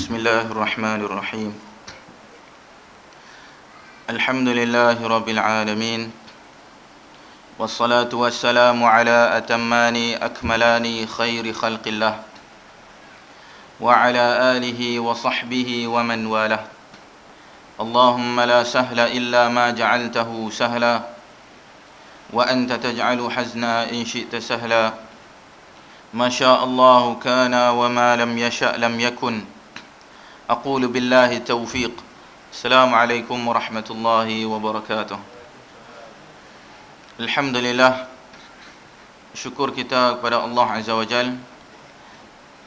Bismillahirrahmanirrahim. Alhamdulillahirabbil alamin. Wassalatu wassalamu ala atammani akmalani khairi khalqillah wa ala alihi wa sahbihi wa man walah. Allahumma la sahla illa ma ja'altahu sahla wa anta taj'alu hazna in syi'ta sahla. Ma sya'allahu kana wa ma lam yasha' lam yakun. Aqulu billahi taufiq. Assalamualaikum warahmatullahi wabarakatuh. Alhamdulillah, syukur kita kepada Allah Azza wa Jal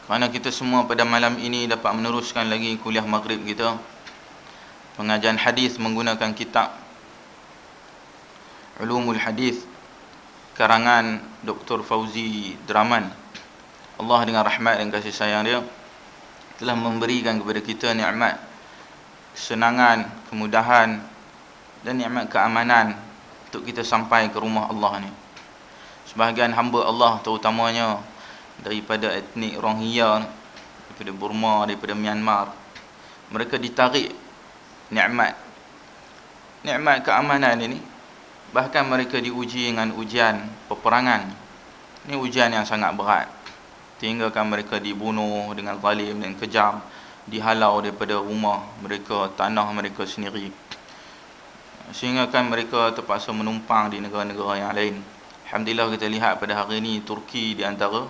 kerana kita semua pada malam ini dapat meneruskan lagi kuliah maghrib kita, pengajian hadis menggunakan kitab Ulumul Hadis karangan Dr. Fauzi Draman. Allah dengan rahmat dan kasih sayang dia telah memberikan kepada kita nikmat kesenangan, kemudahan dan nikmat keamanan untuk kita sampai ke rumah Allah ni. Sebahagian hamba Allah terutamanya daripada etnik Rohingya, daripada Burma, daripada Myanmar, mereka ditarik nikmat keamanan ini. Bahkan mereka diuji dengan ujian peperangan. Ini ujian yang sangat berat. Tinggalkan mereka dibunuh dengan zalim dan kejam, dihalau daripada rumah mereka, tanah mereka sendiri, sehingga kan mereka terpaksa menumpang di negara-negara yang lain. Alhamdulillah kita lihat pada hari ini Turki di antara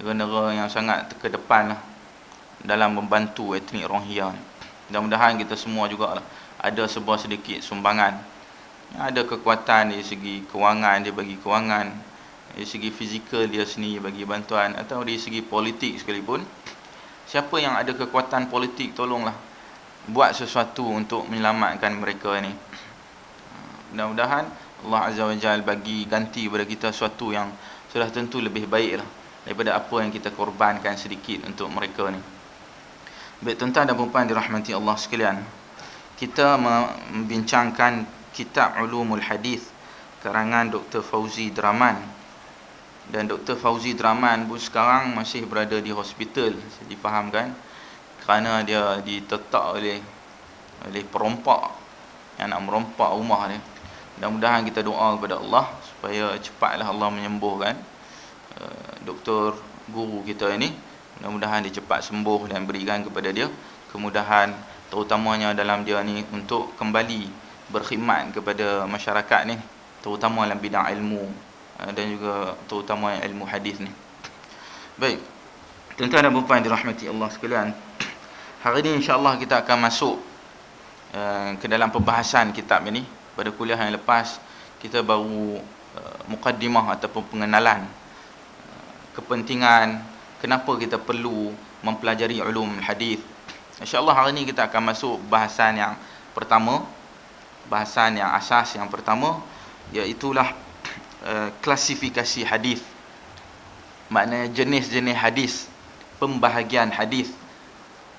negara-negara yang sangat ke depan dalam membantu etnik Rohingya. Mudah-mudahan kita semua juga ada sebuah sedikit sumbangan. Ada kekuatan dari segi kewangan, dia bagi kewangan, dari segi fizikal dia sendiri bagi bantuan, atau dari segi politik sekalipun. Siapa yang ada kekuatan politik, tolonglah buat sesuatu untuk menyelamatkan mereka ni. Mudah-mudahan Allah Azza wa Jalla bagi ganti kepada kita sesuatu yang sudah tentu lebih baik lah daripada apa yang kita korbankan sedikit untuk mereka ni. Baik tuan-tuan dan puan-puan dirahmati Allah sekalian, kita membincangkan kitab Ulumul Hadis karangan Dr. Fauzi Draman. Dan Dr. Fauzi Draman pun sekarang masih berada di hospital, saya difahamkan, kerana dia ditetak oleh perompak yang nak merompak rumah dia. Mudah-mudahan kita doa kepada Allah supaya cepatlah Allah menyembuhkan doktor guru kita ini. Mudah-mudahan dia cepat sembuh dan berikan kepada dia kemudahan, terutamanya dalam dia ni untuk kembali berkhidmat kepada masyarakat ni, terutama dalam bidang ilmu dan juga terutama ilmu hadis ni. Baik, tuan-tuan dan puan-puan dirahmati Allah sekalian, hari ini insya-Allah kita akan masuk ke dalam pembahasan kitab ini. Pada kuliah yang lepas kita baru mukaddimah ataupun pengenalan kepentingan kenapa kita perlu mempelajari ulum hadis. Insya-Allah hari ini kita akan masuk bahasan yang pertama, bahasan yang asas yang pertama, iaitulah klasifikasi hadis. Maknanya jenis-jenis hadis, pembahagian hadis,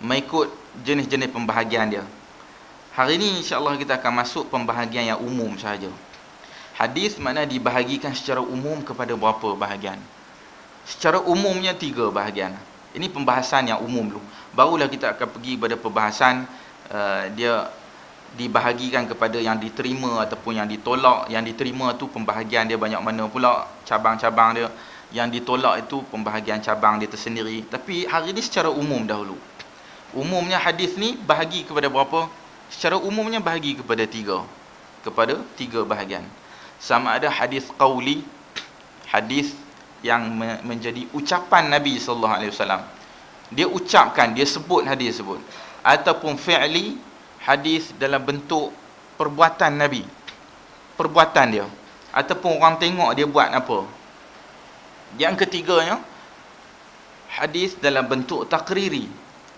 mengikut jenis-jenis pembahagian dia. Hari ini insya-Allah kita akan masuk pembahagian yang umum sahaja. Hadis makna dibahagikan secara umum kepada berapa bahagian? Secara umumnya 3 bahagian. Ini pembahasan yang umum dulu. Barulah kita akan pergi pada pembahasan dia dibahagikan kepada yang diterima ataupun yang ditolak. Yang diterima tu pembahagian dia banyak mana pula, cabang-cabang dia. Yang ditolak itu pembahagian cabang dia tersendiri. Tapi hari ini secara umum dahulu. Umumnya hadis ni bahagi kepada berapa? Secara umumnya bahagi kepada 3. Kepada 3 bahagian. Sama ada hadis qauli, hadis yang menjadi ucapan Nabi sallallahu alaihi wasallam. Dia ucapkan, dia sebut hadis tersebut. Ataupun fi'li, hadis dalam bentuk perbuatan Nabi, perbuatan dia, ataupun orang tengok dia buat apa. Yang ketiganya, hadis dalam bentuk takriri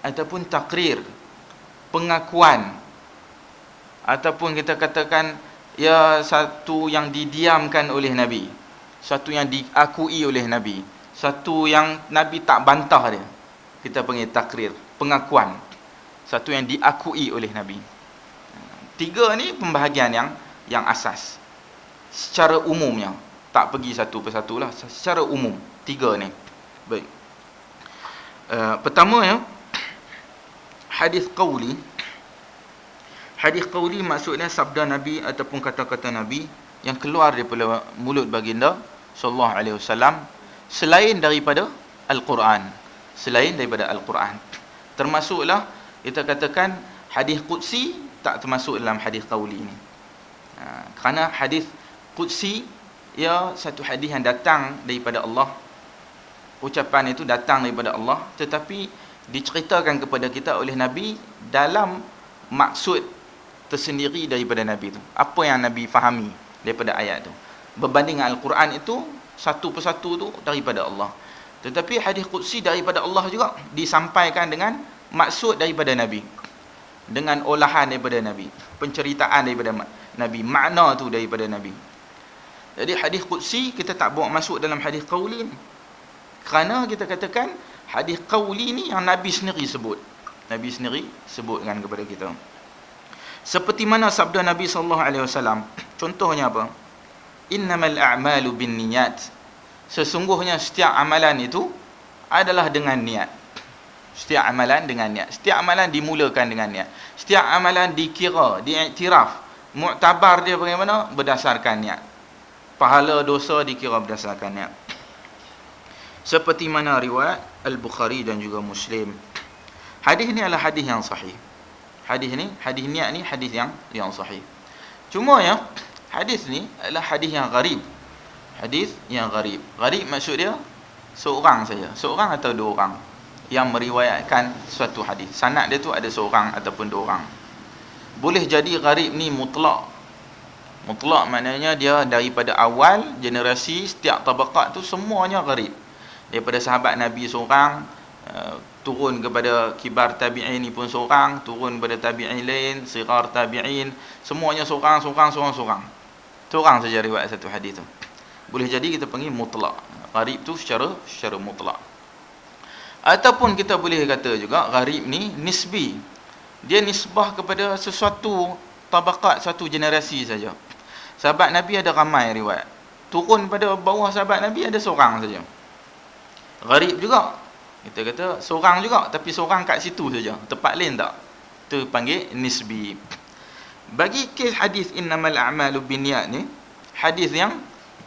ataupun takrir, pengakuan, ataupun kita katakan ya satu yang didiamkan oleh Nabi, satu yang diakui oleh Nabi, satu yang Nabi tak bantah dia, kita panggil takrir, pengakuan, satu yang diakui oleh Nabi. 3 ni pembahagian yang asas secara umumnya, tak pergi satu persatu lah, secara umum 3 ni. Baik, pertama ya, hadis qauli. Hadis qauli maksudnya sabda Nabi ataupun kata-kata Nabi yang keluar daripada mulut baginda sallallahu alaihi wasallam selain daripada Al-Quran. Selain daripada Al-Quran. Termasuklah kita katakan hadis qudsi tak termasuk dalam hadis qauli ni. Kerana hadis qudsi ia satu hadis yang datang daripada Allah. Ucapan itu datang daripada Allah, tetapi diceritakan kepada kita oleh Nabi dalam maksud tersendiri daripada Nabi itu. Apa yang Nabi fahami daripada ayat itu. Berbanding dengan Al-Quran itu, satu persatu tu daripada Allah. Tetapi hadis qudsi daripada Allah juga disampaikan dengan maksud daripada Nabi. Dengan olahan daripada Nabi. Penceritaan daripada Nabi. Makna tu daripada Nabi. Jadi hadis qudsi kita tak bawa masuk dalam hadis qauli ni. Kerana kita katakan hadis qauli ni yang Nabi sendiri sebut. Nabi sendiri sebutkan kepada kita. Seperti mana sabda Nabi sallallahu alaihi wasallam. Contohnya apa? Innamal a'malu binniyat. Sesungguhnya setiap amalan itu adalah dengan niat. Setiap amalan dengan niat. Setiap amalan dimulakan dengan niat. Setiap amalan dikira, diiktiraf, muktabar dia bagaimana? Berdasarkan niat. Pahala dosa dikira berdasarkan niat. Seperti mana riwayat Al-Bukhari dan juga Muslim. Hadis ni adalah hadis yang sahih. Hadis niat ni hadis yang sahih. Cuma ya, hadis ni adalah hadis yang gharib. Hadis yang gharib. Gharib maksud dia seorang saja. Seorang atau dua orang yang meriwayatkan suatu hadis. Sanad dia tu ada seorang ataupun dua orang. Boleh jadi gharib ni mutlak. Mutlak maknanya dia daripada awal generasi setiap tabaqat tu semuanya gharib. Daripada sahabat Nabi seorang, turun kepada kibar tabi'in ni pun seorang, turun kepada tabi'in lain, sigar tabi'in, semuanya seorang. Seorang saja riwayat satu hadis tu. Boleh jadi kita panggil mutlak. Gharib tu secara mutlak. Ataupun kita boleh kata juga gharib ni nisbi. Dia nisbah kepada sesuatu tabaqat, satu generasi saja. Sahabat Nabi ada ramai riwayat. Turun pada bawah sahabat Nabi ada seorang saja. Gharib juga. Kita kata seorang juga, tapi seorang kat situ saja. Tempat lain tak. Itu panggil nisbi. Bagi kes hadis innamal a'malu binniyat ni, hadis yang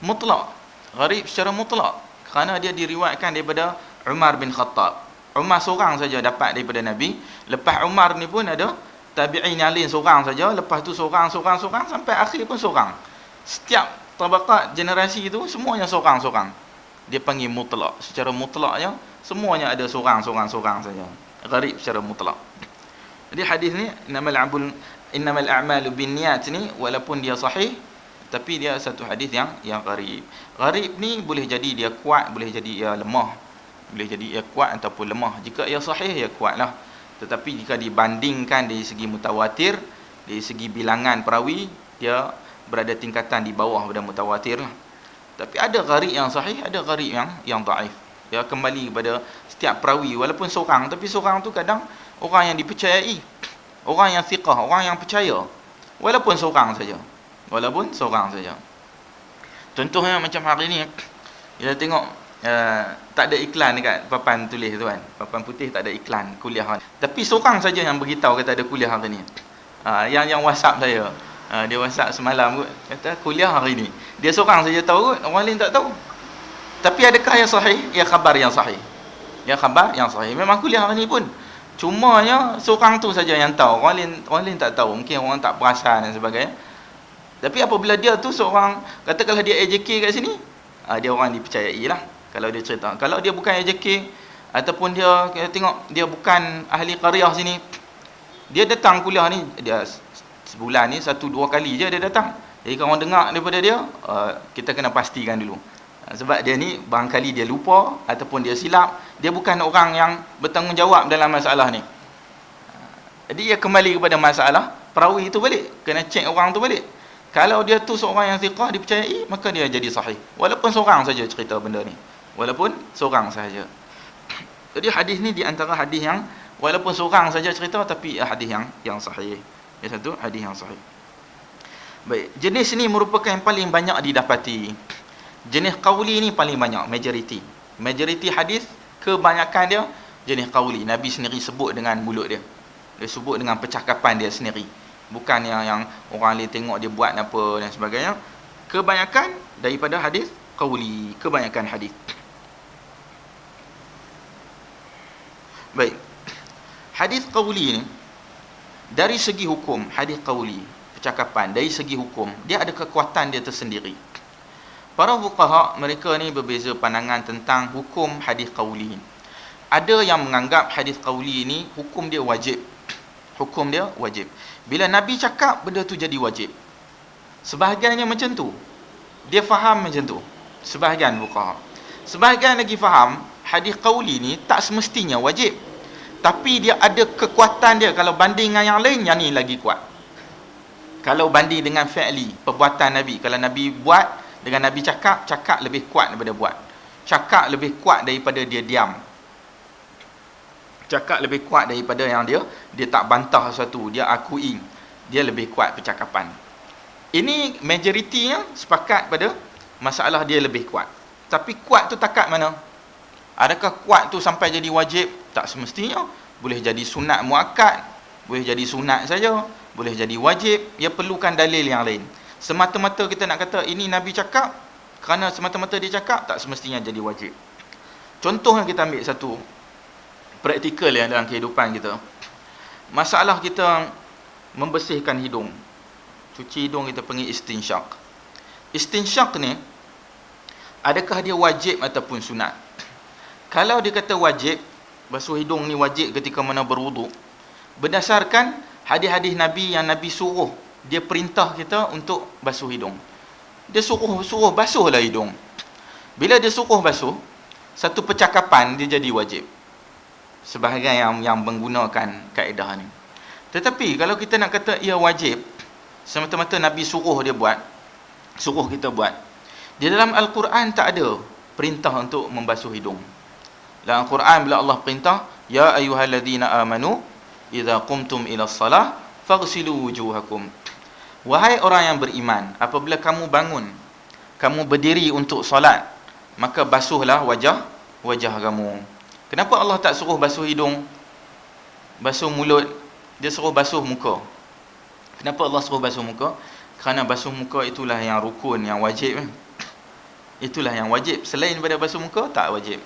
mutlak. Gharib secara mutlak. Kerana dia diriwayatkan daripada Umar bin Khattab. Umar seorang saja dapat daripada Nabi. Lepas Umar ni pun ada tabi'in yang lain seorang saja. Lepas tu seorang sampai akhir pun seorang. Setiap tabaqat generasi itu semuanya seorang. Dia panggil mutlak. Secara mutlaknya semuanya ada seorang saja. Gharib secara mutlak. Jadi hadis ni innamal a'malu binniyat ni walaupun dia sahih, tapi dia satu hadis yang gharib. Gharib ni boleh jadi dia kuat, boleh jadi ia lemah. Boleh jadi ia kuat ataupun lemah. Jika ia sahih, ia kuatlah. Tetapi jika dibandingkan dari segi mutawatir, dari segi bilangan perawi, dia berada tingkatan di bawah pada mutawatir lah. Tapi ada gharib yang sahih, ada gharib yang dhaif. Dia kembali kepada setiap perawi walaupun seorang, tapi seorang tu kadang orang yang dipercayai, orang yang thiqah, orang yang percaya. Walaupun seorang saja. Contohnya macam hari ni kita tengok tak ada iklan dekat papan tulis tu kan. Papan putih tak ada iklan kuliah kan. Tapi seorang saja yang beritahu kata ada kuliah hari ni. Yang WhatsApp saya. Dia WhatsApp semalam kot, kata kuliah hari ni. Dia seorang saja tahu kot, orang lain tak tahu. Tapi adakah yang sahih? Ya khabar yang sahih. Memang kuliah hari ni pun. Cumanya seorang tu saja yang tahu. Orang lain tak tahu. Mungkin orang tak perasan dan sebagainya. Tapi apabila dia tu seorang, katakanlah dia AJK kat sini, dia orang dipercayai lah. Kalau dia cerita. Kalau dia bukan AJK, ataupun dia, kita tengok, dia bukan ahli qaryah sini, dia datang kuliah ni, dia sebulan ni 1-2 kali je dia datang. Jadi kalau orang dengar daripada dia, kita kena pastikan dulu. Sebab dia ni barangkali dia lupa ataupun dia silap, dia bukan orang yang bertanggungjawab dalam masalah ni. Jadi dia kembali kepada masalah perawi itu balik, kena cek orang tu balik. Kalau dia tu seorang yang thiqah dipercayai, maka dia jadi sahih. Walaupun seorang saja cerita benda ni. Walaupun seorang saja. Jadi hadis ni di antara hadis yang walaupun seorang saja cerita tapi hadis yang sahih. Yang satu hadis yang sahih. Baik, jenis ni merupakan yang paling banyak didapati. Jenis qauli ni paling banyak, majoriti hadis kebanyakan dia jenis qauli. Nabi sendiri sebut dengan mulut dia. Dia sebut dengan percakapan dia sendiri. Bukan yang orang lain tengok dia buat apa dan sebagainya. Kebanyakan daripada hadis qauli, kebanyakan hadis. Baik. Hadis qauli ni dari segi hukum, hadis qauli, percakapan dari segi hukum, dia ada kekuatan dia tersendiri. Para fuqaha mereka ni berbeza pandangan tentang hukum hadis qauli. Ada yang menganggap hadis qauli ni hukum dia wajib. Hukum dia wajib. Bila Nabi cakap, benda tu jadi wajib. Sebahagiannya macam tu. Dia faham macam tu. Sebahagian fuqaha. Sebahagian lagi faham hadis qauli ni tak semestinya wajib. Tapi dia ada kekuatan dia. Kalau banding dengan yang lain, yang ni lagi kuat. Kalau banding dengan fi'li, perbuatan Nabi. Kalau Nabi buat, dengan Nabi cakap, cakap lebih kuat daripada buat. Cakap lebih kuat daripada dia diam. Cakap lebih kuat daripada yang dia tak bantah sesuatu, dia akui. Dia lebih kuat percakapan. Ini majoritinya sepakat pada masalah dia lebih kuat. Tapi kuat tu takat mana? Adakah kuat tu sampai jadi wajib? Tak semestinya. Boleh jadi sunat muakkad, boleh jadi sunat saja, boleh jadi wajib. Ia perlukan dalil yang lain. Semata-mata kita nak kata ini Nabi cakap, kerana semata-mata dia cakap, tak semestinya jadi wajib. Contoh yang kita ambil satu praktikal yang dalam kehidupan kita. Masalah kita membersihkan hidung. Cuci hidung kita panggil istinsyak. Istinsyak ni, adakah dia wajib ataupun sunat? Kalau dia kata wajib, basuh hidung ni wajib ketika mana berwuduk, berdasarkan hadis-hadis Nabi yang Nabi suruh, dia perintah kita untuk basuh hidung. Dia suruh basuhlah hidung. Bila dia suruh basuh, satu percakapan dia jadi wajib. Sebahagian yang menggunakan kaedah ni. Tetapi kalau kita nak kata ia wajib, semata-mata Nabi suruh dia buat, suruh kita buat. Di dalam Al-Quran tak ada perintah untuk membasuh hidung. Dalam Al-Quran bila Allah perintah, ya ayyuhalladzina amanu idza qumtum ila shalah faghsilu wujuhakum. Wahai orang yang beriman, apabila kamu bangun, kamu berdiri untuk solat, maka basuhlah wajah kamu. Kenapa Allah tak suruh basuh hidung, basuh mulut, dia suruh basuh muka? Kenapa Allah suruh basuh muka? Kerana basuh muka itulah yang rukun, yang wajib. Itulah yang wajib. Selain daripada basuh muka, tak wajib.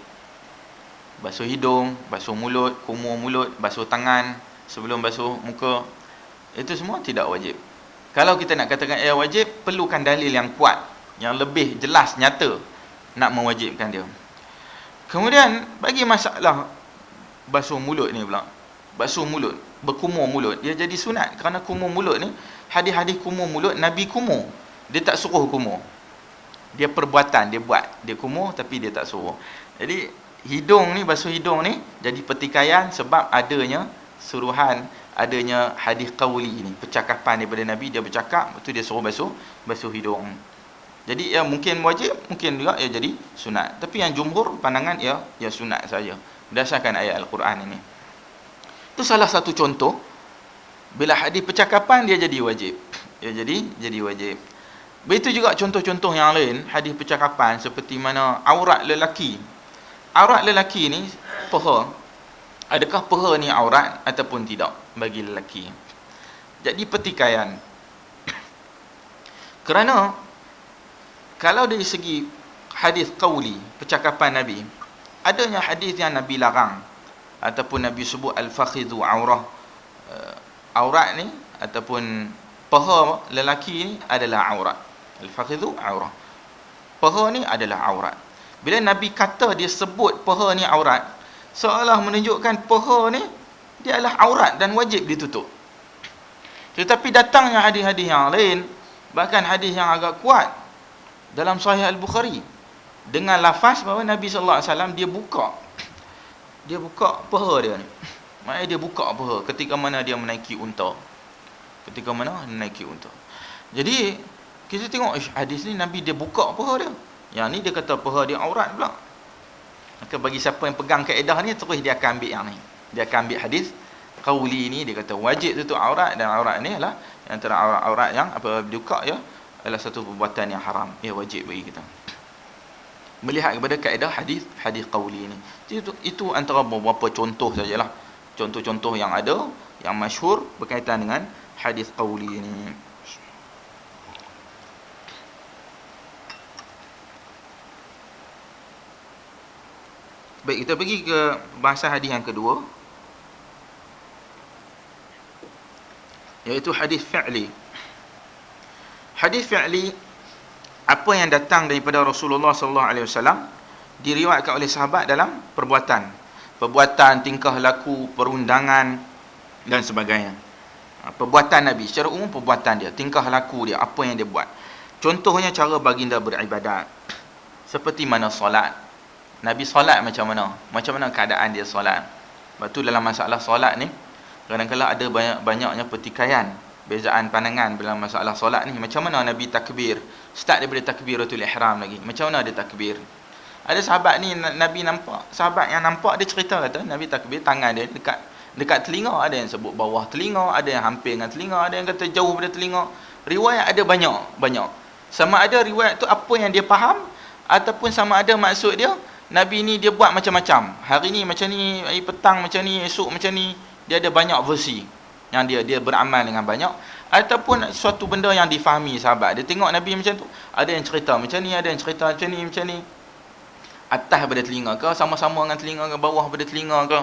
Basuh hidung, basuh mulut, kumur mulut, basuh tangan sebelum basuh muka, itu semua tidak wajib. Kalau kita nak katakan ia wajib, perlukan dalil yang kuat, yang lebih jelas, nyata, nak mewajibkan dia. Kemudian, bagi masalah basuh mulut ni pula, basuh mulut, berkumur mulut, dia jadi sunat. Kerana kumur mulut ni, hadis-hadis kumur mulut, Nabi kumur. Dia tak suruh kumur. Dia perbuatan, dia buat. Dia kumur, tapi dia tak suruh. Jadi, hidung ni, basuh hidung ni, jadi pertikaian sebab adanya suruhan, adanya hadis qauli ni, percakapan daripada Nabi, dia bercakap, betul dia suruh basuh hidung. Jadi ya mungkin wajib, mungkin juga ya jadi sunat. Tapi yang jumhur pandangan ya sunat saja berdasarkan ayat Al-Quran ini. Itu salah satu contoh bila hadis percakapan dia jadi wajib. Ya jadi wajib. Begitu juga contoh-contoh yang lain hadis percakapan seperti mana aurat lelaki. Aurat lelaki ni paha. Adakah paha ni aurat ataupun tidak bagi lelaki? Jadi pertikaian. Kerana kalau dari segi hadis qauli, percakapan Nabi, adanya hadis yang Nabi larang ataupun Nabi sebut al-fakhidhu aurah. Aurat ni ataupun paha lelaki ni adalah aurat. Al-fakhidhu aurah. Paha ni adalah aurat. Bila Nabi kata dia sebut paha ni aurat, seolah menunjukkan paha ni dia adalah aurat dan wajib ditutup. Tetapi datangnya hadis-hadis yang lain, bahkan hadis yang agak kuat dalam Sahih Al-Bukhari, dengan lafaz bahawa Nabi sallallahu alaihi wasallam dia buka paha dia ni. Maksudnya dia buka paha ketika mana dia menaiki unta. Jadi kita tengok hadis ni Nabi dia buka paha dia. Yang ni dia kata paha dia aurat pula. Maka bagi siapa yang pegang kaedah ni, terus dia akan ambil yang ni. Dia akan ambil hadis qauli ni, dia kata wajib tutup aurat, dan aurat ni adalah antara aurat yang apa dibuka ya adalah satu perbuatan yang haram. Ia wajib bagi kita. Melihat kepada kaedah hadis qauli ni. Itu antara beberapa contoh sajalah. Contoh-contoh yang ada yang masyhur berkaitan dengan hadis qauli ini. Baik, kita pergi ke bahasa hadis yang kedua, iaitu hadis fi'li. Hadis fi'li, apa yang datang daripada Rasulullah sallallahu alaihi wasallam, diriwayatkan oleh sahabat dalam perbuatan, tingkah laku, perundangan dan sebagainya. Perbuatan Nabi secara umum, perbuatan dia, tingkah laku dia, apa yang dia buat. Contohnya cara baginda beribadat, seperti mana solat. Nabi solat macam mana keadaan dia solat. Sebab tu dalam masalah solat ni, kadang-kadang ada banyaknya pertikaian, bezaan pandangan dalam masalah solat ni. Macam mana Nabi takbir, start daripada takbiratul ihram lagi, macam mana dia takbir. Ada sahabat ni, Nabi nampak, sahabat yang nampak, dia cerita kata Nabi takbir, tangan dia dekat telinga, ada yang sebut bawah telinga, ada yang hampir dengan telinga, ada yang kata jauh daripada telinga. Riwayat ada banyak. Sama ada riwayat tu apa yang dia faham, ataupun sama ada maksud dia Nabi ni dia buat macam-macam. Hari ni macam ni, hari petang macam ni, esok macam ni. Dia ada banyak versi yang dia beramal dengan banyak. Ataupun suatu benda yang difahami sahabat. Dia tengok Nabi macam tu, ada yang cerita macam ni, ada yang cerita macam ni. Atas daripada telinga ke, sama-sama dengan telinga ke, bawah daripada telinga ke.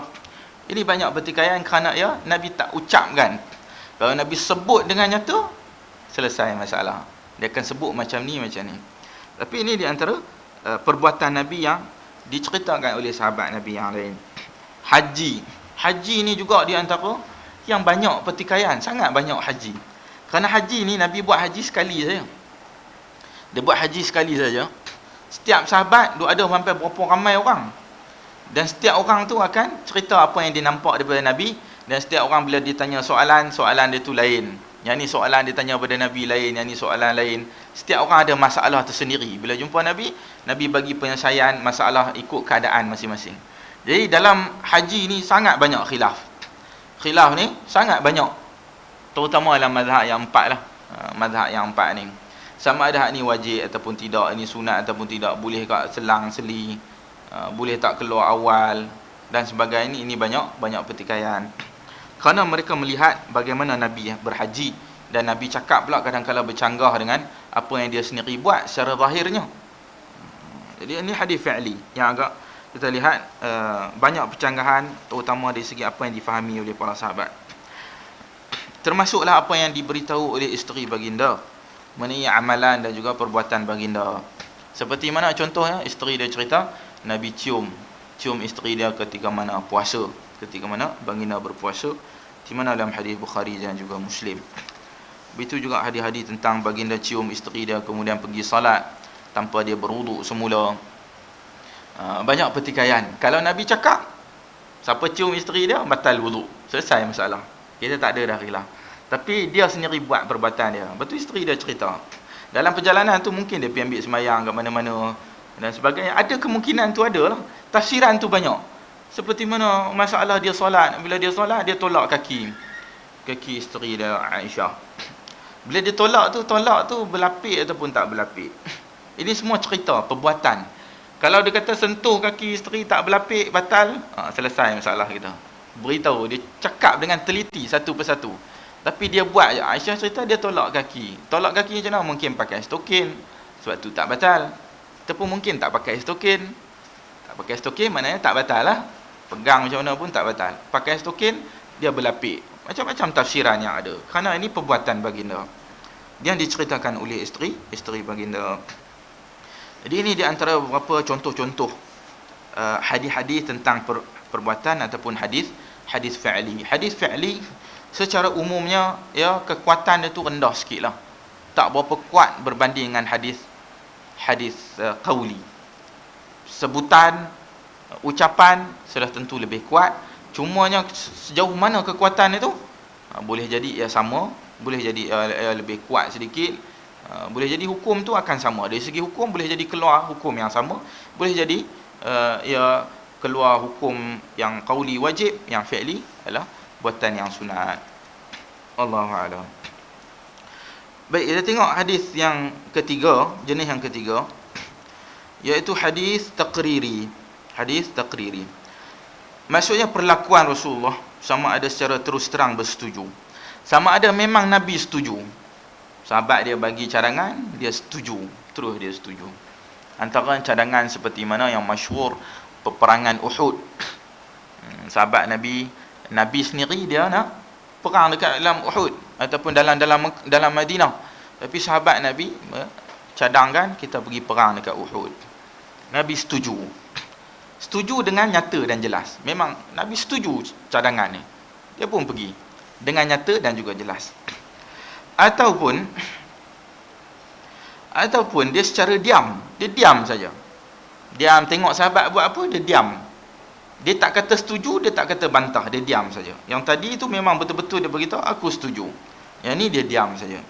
Ini banyak pertikaian kerana Nabi tak ucapkan. Kalau Nabi sebut dengan nyata, selesai masalah. Dia akan sebut macam ni. Tapi ini di antara perbuatan Nabi yang diceritakan oleh sahabat Nabi yang lain. Haji ni juga di antara yang banyak pertikaian, sangat banyak haji. Kerana haji ni Nabi buat haji sekali saja. Dia buat haji sekali saja. Setiap sahabat dia ada sampai berapa ramai orang. Dan setiap orang tu akan cerita apa yang dia nampak daripada Nabi, dan setiap orang bila ditanya soalan dia tu lain. Yang ni soalan dia tanya pada Nabi lain, yang ni soalan lain. Setiap orang ada masalah tersendiri. Bila jumpa Nabi bagi penyelesaian masalah ikut keadaan masing-masing. Jadi dalam haji ni sangat banyak khilaf. Khilaf ni sangat banyak. Terutama dalam mazhab yang 4 lah. Mazhab yang 4 ni. Sama ada hak ni wajib ataupun tidak, ini sunat ataupun tidak, boleh tak selang seli, boleh tak keluar awal dan sebagainya. Ini banyak pertikaian. Kerana mereka melihat bagaimana Nabi berhaji, dan Nabi cakap pula kadang-kadang bercanggah dengan apa yang dia sendiri buat secara zahirnya. Jadi ini hadis fi'li yang agak kita lihat banyak percanggahan, terutama dari segi apa yang difahami oleh para sahabat. Termasuklah apa yang diberitahu oleh isteri baginda mengenai amalan dan juga perbuatan baginda. Seperti mana contohnya, isteri dia cerita Nabi cium isteri dia ketika mana puasa, ketika mana baginda berpuasa, di mana dalam hadis Bukhari dan juga Muslim. Begitu juga hadis-hadis tentang baginda cium isteri dia kemudian pergi salat tanpa dia berwuduk semula. Banyak pertikaian. Kalau Nabi cakap siapa cium isteri dia batal wuduk, selesai masalah, kita tak ada dah khilaf. Tapi dia sendiri buat perbuatan dia. Betul, isteri dia cerita dalam perjalanan tu mungkin dia pergi ambil sembahyang kat mana-mana dan sebagainya. Ada kemungkinan tu, ada lah. Tafsiran tu banyak. Seperti mana masalah dia solat, bila dia solat dia tolak kaki isteri dia Aisyah. Bila dia tolak tu berlapik ataupun tak berlapik. Ini semua cerita perbuatan. Kalau dia kata sentuh kaki isteri tak berlapik batal, selesai masalah kita. Beritahu, dia cakap dengan teliti satu persatu. Tapi dia buat je. Aisyah cerita dia tolak kaki macam mana? Mungkin pakai stokin, sebab tu tak batal. Ataupun mungkin tak pakai stokin. Tak pakai stokin maknanya tak batal lah. Pegang macam mana pun tak batal. Pakai stokin, dia berlapik. Macam-macam tafsiran yang ada. Kerana ini perbuatan baginda yang diceritakan oleh isteri baginda. Jadi ini di antara beberapa contoh-contoh hadis-hadis tentang perbuatan ataupun hadis fi'li. Hadis fi'li secara umumnya kekuatan dia tu rendah sikitlah. Tak berapa kuat berbanding dengan hadis qauli. Sebutan, ucapan sudah tentu lebih kuat. Cumanya sejauh mana kekuatan itu, boleh jadi sama, boleh jadi lebih kuat sedikit, boleh jadi hukum tu akan sama. Dari segi hukum boleh jadi keluar hukum yang sama, boleh jadi keluar hukum yang qauli wajib, yang fi'li adalah buatan yang sunat. Allahu a'lam. Baik, kita tengok hadis yang ketiga, jenis yang ketiga, iaitu hadis taqriri. Hadis taqriri maksudnya perlakuan Rasulullah sama ada secara terus terang bersetuju. Sama ada memang Nabi setuju. Sahabat dia bagi cadangan, dia setuju, terus dia setuju. Antara cadangan seperti mana yang masyhur peperangan Uhud. Sahabat Nabi sendiri dia nak perang dekat dalam Uhud ataupun dalam Madinah. Tapi sahabat Nabi cadangkan kita pergi perang dekat Uhud. Nabi setuju. Setuju dengan nyata dan jelas. Memang Nabi setuju cadangan ni. Dia pun pergi dengan nyata dan juga jelas. Ataupun dia secara diam, dia diam saja. Diam tengok sahabat buat apa, dia diam. Dia tak kata setuju, dia tak kata bantah, dia diam saja. Yang tadi itu memang betul-betul dia beritahu aku setuju. Yang ni dia diam saja.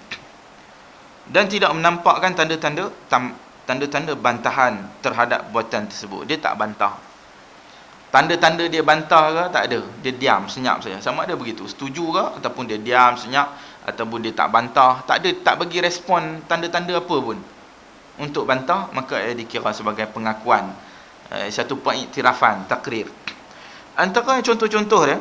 Dan tidak menampakkan tanda-tanda bantahan terhadap buatan tersebut. Dia tak bantah. Tanda-tanda dia bantah ke tak ada. Dia diam, senyap saja. Sama ada begitu, setuju ke ataupun dia diam, senyap, ataupun dia tak bantah, tak bagi respon tanda-tanda apa pun untuk bantah, maka ia dikira sebagai pengakuan, satu pengiktirafan, takrir. Antara contoh-contoh dia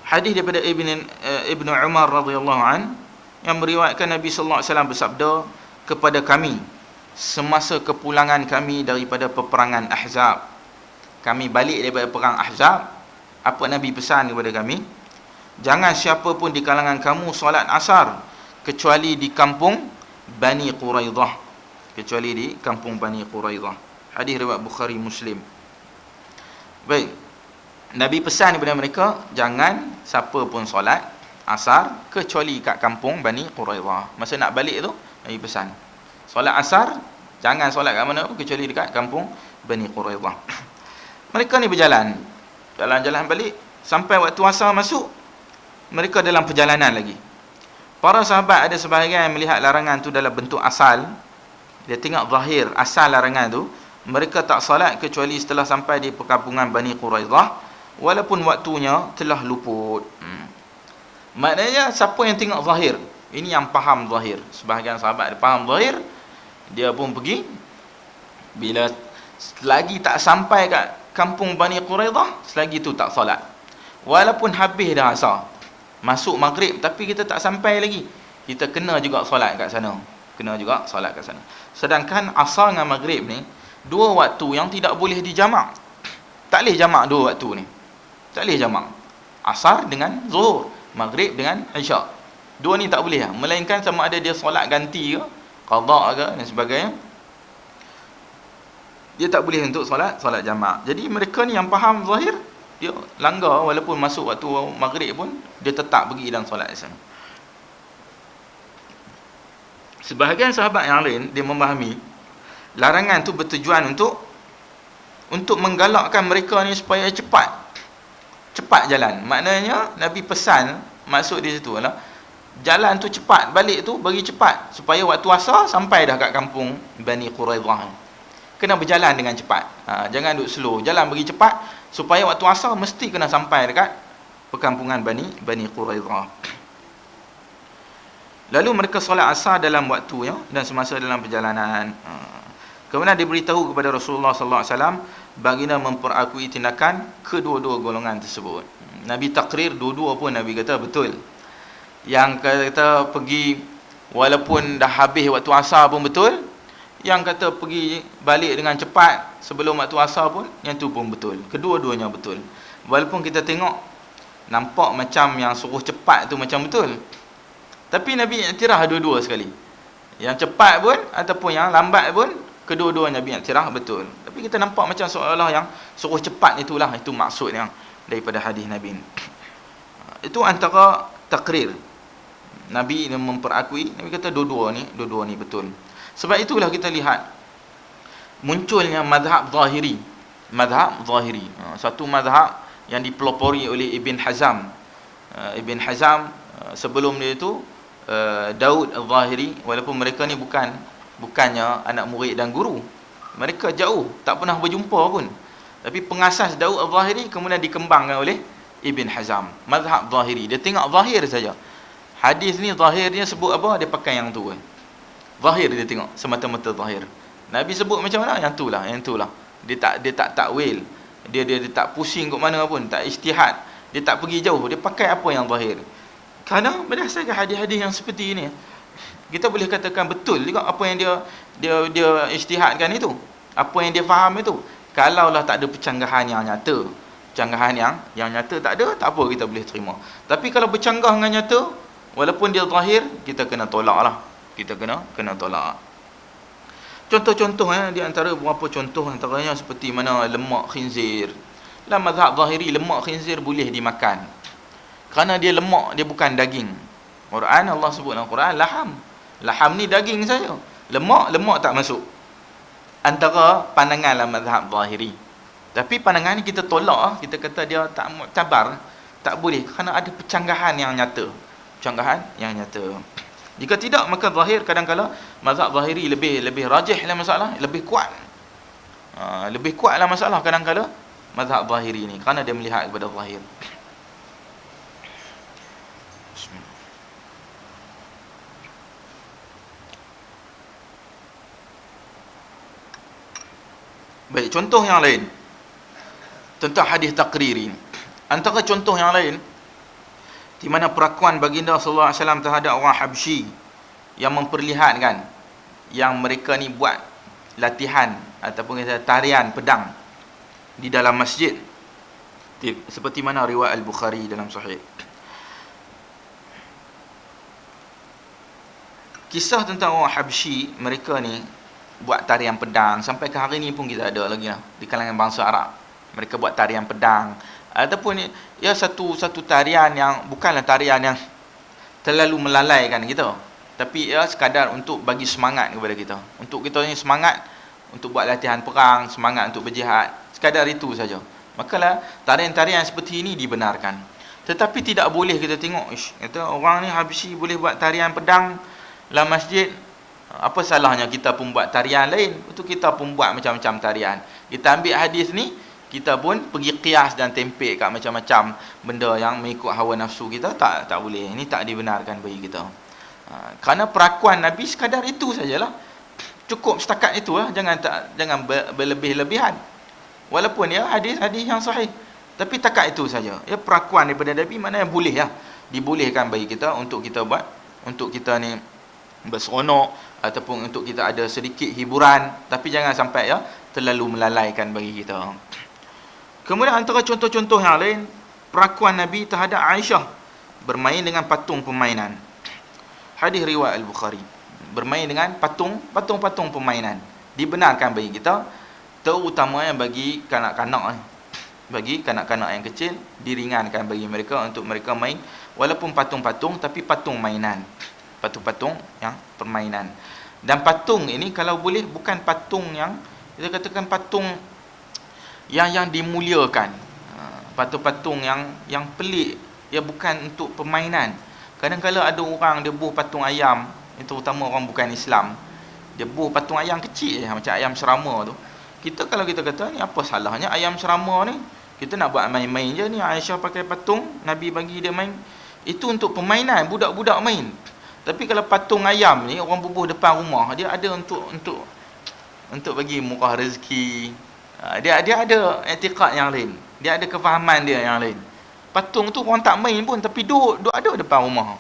hadis daripada Ibnu Umar radhiyallahu an yang meriwayatkan Nabi sallallahu alaihi wasallam bersabda kepada kami semasa kepulangan kami daripada peperangan Ahzab. Kami balik daripada perang Ahzab, apa Nabi pesan kepada kami? Jangan siapa pun di kalangan kamu solat asar kecuali di kampung Bani Quraidah. Kecuali di kampung Bani Quraidah. Hadis riwayat Bukhari Muslim. Baik. Nabi pesan kepada mereka, jangan siapa pun solat asar kecuali kat kampung Bani Quraidah. Masa nak balik tu, Nabi pesan, solat asar jangan solat kat mana pun kecuali dekat kampung Bani Quraidah. Mereka ni berjalan, jalan-jalan balik sampai waktu asar masuk, mereka dalam perjalanan lagi. Para sahabat ada sebahagian yang melihat larangan tu dalam bentuk asal. Dia tengok zahir asal larangan tu, mereka tak salat kecuali setelah sampai di perkampungan Bani Quraidah, walaupun waktunya telah luput. Maknanya siapa yang tengok zahir, ini yang faham zahir. Sebahagian sahabat dia faham zahir, dia pun pergi. Bila selagi tak sampai kat kampung Bani Quraidah, selagi tu tak salat. Walaupun habis dah asar, masuk maghrib, tapi kita tak sampai lagi, kita kena juga solat kat sana. Kena juga solat kat sana. Sedangkan asar dengan maghrib ni dua waktu yang tidak boleh dijamak. Tak boleh jamak dua waktu ni. Tak boleh jamak. Asar dengan zuhur, maghrib dengan isyak. Dua ni tak boleh lah. Melainkan sama ada dia solat ganti ke, qada ke dan sebagainya. Dia tak boleh untuk solat jamak. Jadi mereka ni yang faham zahir, dia langgar walaupun masuk waktu maghrib pun dia tetap pergi dan solat di sana. Sebahagian sahabat yang lain dia memahami larangan tu bertujuan untuk menggalakkan mereka ni supaya cepat jalan. Maknanya Nabi pesan, maksud di situ adalah jalan tu cepat, balik tu bagi cepat supaya waktu asar sampai dah kat kampung Bani Quraidah. Kena berjalan dengan cepat. Jangan duduk slow, jalan bagi cepat supaya waktu asar mesti kena sampai dekat perkampungan Bani Quraidah. Lalu mereka solat asar dalam waktunya dan semasa dalam perjalanan. Kemudian diberitahu kepada Rasulullah sallallahu alaihi wasallam baginda memperakui tindakan kedua-dua golongan tersebut. Nabi takrir dua-dua pun Nabi kata betul. Yang kata pergi walaupun dah habis waktu asar pun betul. Yang kata pergi balik dengan cepat sebelum waktu asar pun, yang tu pun betul. Kedua-duanya betul. Walaupun kita tengok nampak macam yang suruh cepat tu macam betul, tapi Nabi iktiraf dua-dua sekali. Yang cepat pun ataupun yang lambat pun, kedua-duanya Nabi iktiraf betul. Tapi kita nampak macam seolah-olah yang suruh cepat itulah, itu maksudnya daripada hadis Nabi. Itu antara takrir. Nabi memperakui, Nabi kata dua-dua ni betul. Sebab itulah kita lihat munculnya mazhab zahiri. Satu mazhab yang dipelopori oleh Ibn Hazm. Ibn Hazm sebelum dia itu Daud Al-Zahiri, walaupun mereka ni bukannya anak murid dan guru. Mereka jauh, tak pernah berjumpa pun. Tapi pengasas Daud Al-Zahiri kemudian dikembangkan oleh Ibn Hazm. Mazhab zahiri, dia tengok zahir saja. Hadis ni zahirnya sebut apa, dia pakai yang tu. Zahir dia tengok, semata-mata zahir. Nabi sebut macam mana, yang itulah. Dia tak takwil. Dia tak pusing ke mana pun, tak ijtihad. Dia tak pergi jauh, dia pakai apa yang zahir. Kerana berdasarkan hadis-hadis yang seperti ini, kita boleh katakan betul juga apa yang dia ijtihadkan itu. Apa yang dia faham itu. Kalaulah tak ada pencanggahan yang nyata, pencanggahan yang nyata tak ada, tak apa, kita boleh terima. Tapi kalau bercanggah dengan nyata, walaupun dia zahir, kita kena tolak lah. Kita kena tolak. Contoh-contoh di antara beberapa contoh antaranya seperti mana lemak khinzir. Dalam mazhab zahiri, lemak khinzir boleh dimakan. Kerana dia lemak, dia bukan daging. Quran, Allah sebut dalam Quran, laham. Laham ni daging saja. Lemak tak masuk. Antara pandangan dalam mazhab zahiri. Tapi pandangan ni kita tolak, kita kata dia tak muktabar, tak boleh kerana ada pencanggahan yang nyata. Pencanggahan yang nyata. Jika tidak, maka zahir kadang-kala mazhab zahiri lebih rajih dalam masalah, lebih kuat. Lebih kuat dalam masalah kadang-kala mazhab zahiri ni kerana dia melihat kepada zahir. Baik, contoh yang lain tentang hadis taqriri. Antara contoh yang lain di mana perakuan baginda sallallahu alaihi wasallam terhadap orang Habsyi yang memperlihatkan yang mereka ni buat latihan ataupun kata tarian pedang di dalam masjid, seperti mana riwayat Al-Bukhari dalam sahih. Kisah tentang orang Habsyi, mereka ni buat tarian pedang, sampai ke hari ni pun kita ada lagi lah di kalangan bangsa Arab. Mereka buat tarian pedang ataupun ya satu tarian yang bukanlah tarian yang terlalu melalaikan kita, tapi ya sekadar untuk bagi semangat kepada kita, untuk kita ni semangat untuk buat latihan perang, semangat untuk berjihad, sekadar itu saja. Makalah tarian-tarian seperti ini dibenarkan. Tetapi tidak boleh kita tengok kata orang ni Habsyi boleh buat tarian pedang dalam masjid, apa salahnya kita pun buat tarian lain? Itu kita pun buat macam-macam tarian. Kita ambil hadis ni, kita pun pergi qiyas dan tempel kat macam-macam benda yang mengikut hawa nafsu kita, tak boleh. Ini tak dibenarkan bagi kita. Kerana perakuan Nabi sekadar itu sajalah. Cukup setakat itulah, jangan berlebih-lebihan. Walaupun ya hadis-hadis yang sahih, tapi takat itu saja. Ya perakuan daripada Nabi mana yang boleh ya, dibolehkan bagi kita untuk kita buat, untuk kita ni berseronok ataupun untuk kita ada sedikit hiburan, tapi jangan sampai ya terlalu melalaikan bagi kita. Kemudian antara contoh-contoh yang lain, perakuan Nabi terhadap Aisyah bermain dengan patung permainan. Hadis riwayat Al-Bukhari, bermain dengan patung-patung permainan dibenarkan bagi kita, terutamanya bagi kanak-kanak. Bagi kanak-kanak yang kecil, diringankan bagi mereka untuk mereka main walaupun patung-patung, tapi patung mainan, patung-patung yang permainan. Dan patung ini kalau boleh bukan patung yang kita katakan patung yang dimuliakan, patung-patung yang pelik, ya bukan untuk permainan. Kadang-kadang ada orang dia buh patung ayam, itu terutama orang bukan Islam, dia buh patung ayam kecil macam ayam serama tu. Kita kalau kita kata ni apa salahnya ayam serama ni, kita nak buat main-main je ni. Aisyah pakai patung, Nabi bagi dia main, itu untuk permainan, budak-budak main. Tapi kalau patung ayam ni orang bubuh depan rumah, dia ada untuk bagi murah rezeki. Dia ada etikad yang lain, dia ada kefahaman dia yang lain. Patung tu orang tak main pun, tapi duduk ada depan rumah.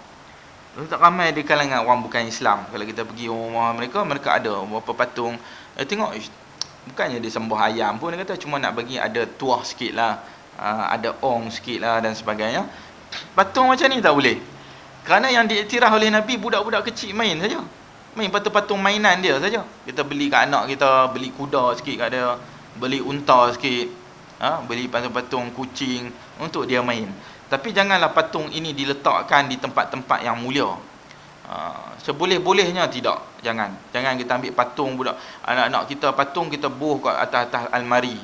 Tak ramai di kalangan orang bukan Islam. Kalau kita pergi rumah mereka ada beberapa patung. Tengok, bukannya dia sembah ayam pun, dia kata cuma nak bagi ada tuah sikit lah, ada ong sikit lah dan sebagainya. Patung macam ni tak boleh. Kerana yang diiktiraf oleh Nabi, budak-budak kecil main saja. Main patung-patung mainan dia saja. Kita beli kat anak kita, beli kuda sikit kat dia, beli unta sikit, beli patung-patung kucing untuk dia main. Tapi janganlah patung ini diletakkan di tempat-tempat yang mulia. Seboleh-bolehnya tidak. Jangan kita ambil patung budak anak-anak kita, patung kita buh kat atas almari,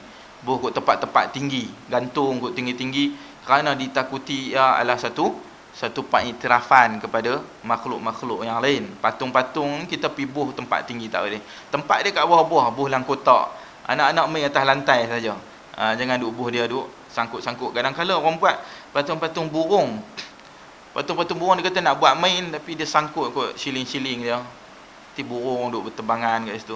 buh kat tempat-tempat tinggi, gantung kat tinggi-tinggi, kerana ditakuti ia adalah satu pengiktirafan kepada makhluk-makhluk yang lain. Patung-patung kita pergi buh tempat tinggi tak boleh. Tempat dia kat bawah-bawah, buh dalam kotak. Anak-anak main atas lantai saja. Jangan duk buh dia duk sangkut-sangkut. Kadang-kadang orang buat patung-patung burung. Patung-patung burung dia kata nak buat main, tapi dia sangkut kot siling-siling dia. Nanti burung duk berterbangan kat situ.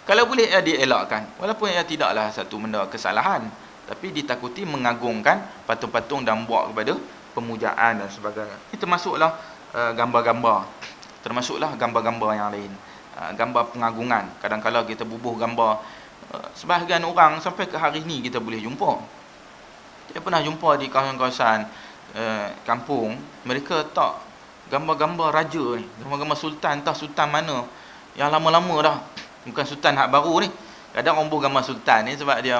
Kalau boleh ia dielakkan. Walaupun ia tidaklah satu benda kesalahan, Tapi ditakuti mengagungkan patung-patung dan buat kepada pemujaan dan sebagainya. Ini termasuklah gambar-gambar. Termasuklah gambar-gambar yang lain. Gambar pengagungan. Kadang-kadang kita bubuh gambar, sebahagian orang sampai ke hari ini kita boleh jumpa. Saya pernah jumpa di kawasan-kawasan kampung, mereka tak gambar-gambar raja ni, gambar-gambar sultan, entah sultan mana yang lama-lama dah, bukan sultan hak baru ni. Kadang orang buh gambar sultan ni sebab dia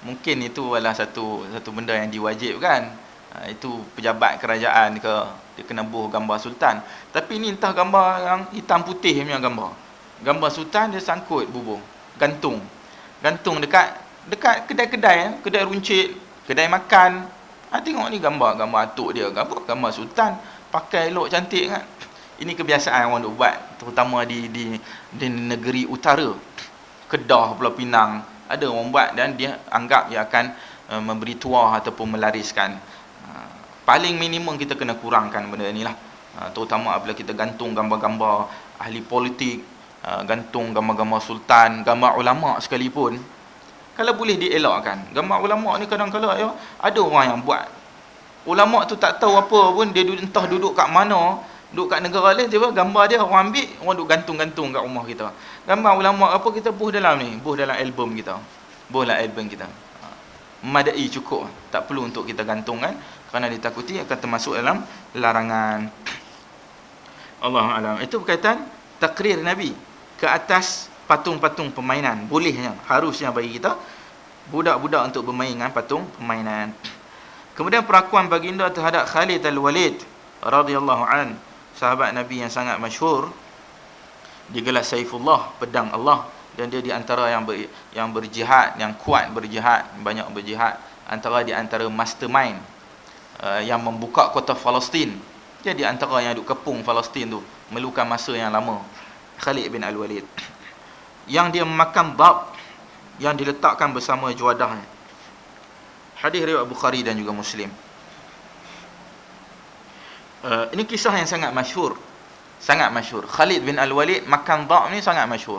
mungkin itu adalah satu benda yang diwajibkan. Itu pejabat kerajaan ke, dia kena buh gambar sultan. Tapi ni entah gambar yang hitam putih punya gambar. Gambar sultan dia sangkut bubuh, gantung dekat kedai-kedai, kedai runcit, kedai makan. Tengok ni gambar atuk dia, gambar sultan, pakai elok cantik kan. Ini kebiasaan orang duk buat, terutama di negeri utara. Kedah, Pulau Pinang, ada orang buat dan dia anggap dia akan memberi tuah ataupun melariskan. Paling minimum kita kena kurangkan benda ni lah. Terutama apabila kita gantung gambar-gambar ahli politik, gantung gambar-gambar sultan, gambar ulama sekalipun. Kalau boleh dielakkan. Gambar ulama ni kadang-kadang ya, ada orang yang buat. Ulama tu tak tahu apa pun, dia entah duduk kat mana, duduk kat negara lain, tiba gambar dia orang ambil, orang duk gantung-gantung kat rumah kita. Gambar ulama apa kita buh dalam ni, buh dalam album kita. Buh dalam album kita. Memadai cukup, tak perlu untuk kita gantungkan kerana ditakuti akan termasuk dalam larangan. Allahu a'lam. Itu berkaitan takrir Nabi ke atas patung-patung permainan. Bolehnya, harusnya bagi kita budak-budak untuk bermain dengan patung permainan. Kemudian perakuan baginda terhadap Khalid Al-Walid radhiyallahu an, sahabat Nabi yang sangat masyhur, digelar Saifullah, pedang Allah, dan dia di antara yang berjihad, yang kuat berjihad, banyak berjihad, di antara mastermind yang membuka kota Palestin. Dia di antara yang duk kepung Palestin tu, memerlukan masa yang lama. Khalid bin Al-Walid, yang dia memakan dhab yang diletakkan bersama juadahnya. Hadis riwayat Bukhari dan juga Muslim. Ini kisah yang sangat masyhur. Sangat masyhur. Khalid bin Al-Walid makan dhab ni sangat masyhur.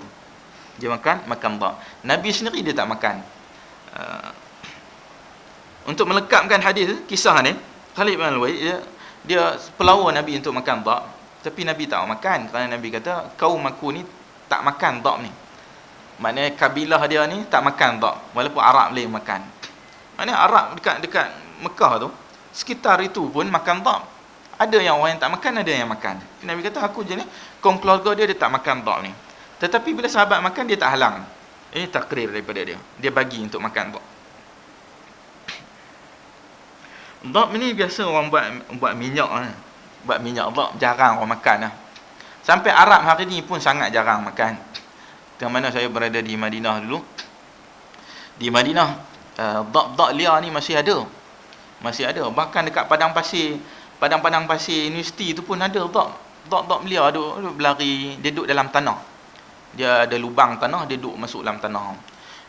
Dia makan dhab. Nabi sendiri dia tak makan. Untuk melengkapkan hadis kisah ni, Khalid bin Al-Walid dia pelawar Nabi untuk makan dhab, tapi Nabi tak makan kerana Nabi kata kaum aku ni tak makan dhab ni. Maknanya kabilah dia ni tak makan dhab, walaupun Arab boleh makan. Maknanya Arab dekat Mekah tu, sekitar itu pun makan dhab. Ada yang orang yang tak makan, ada yang makan. Nabi kata aku je ni, kaum keluarga dia tak makan dhab ni. Tetapi bila sahabat makan, dia tak halang. Ini takrir daripada dia. Dia bagi untuk makan dhab. Dhab ni biasa orang buat minyak lah. Buat minyak dhab, jarang orang makan lah. Sampai Arab hari ni pun sangat jarang makan. Di mana saya berada di Madinah dulu. Di Madinah, dhab liar ni masih ada. Masih ada. Bahkan dekat padang pasir universiti tu pun ada dhab liar duk berlari, dia duduk dalam tanah. Dia ada lubang tanah, dia duduk masuk dalam tanah.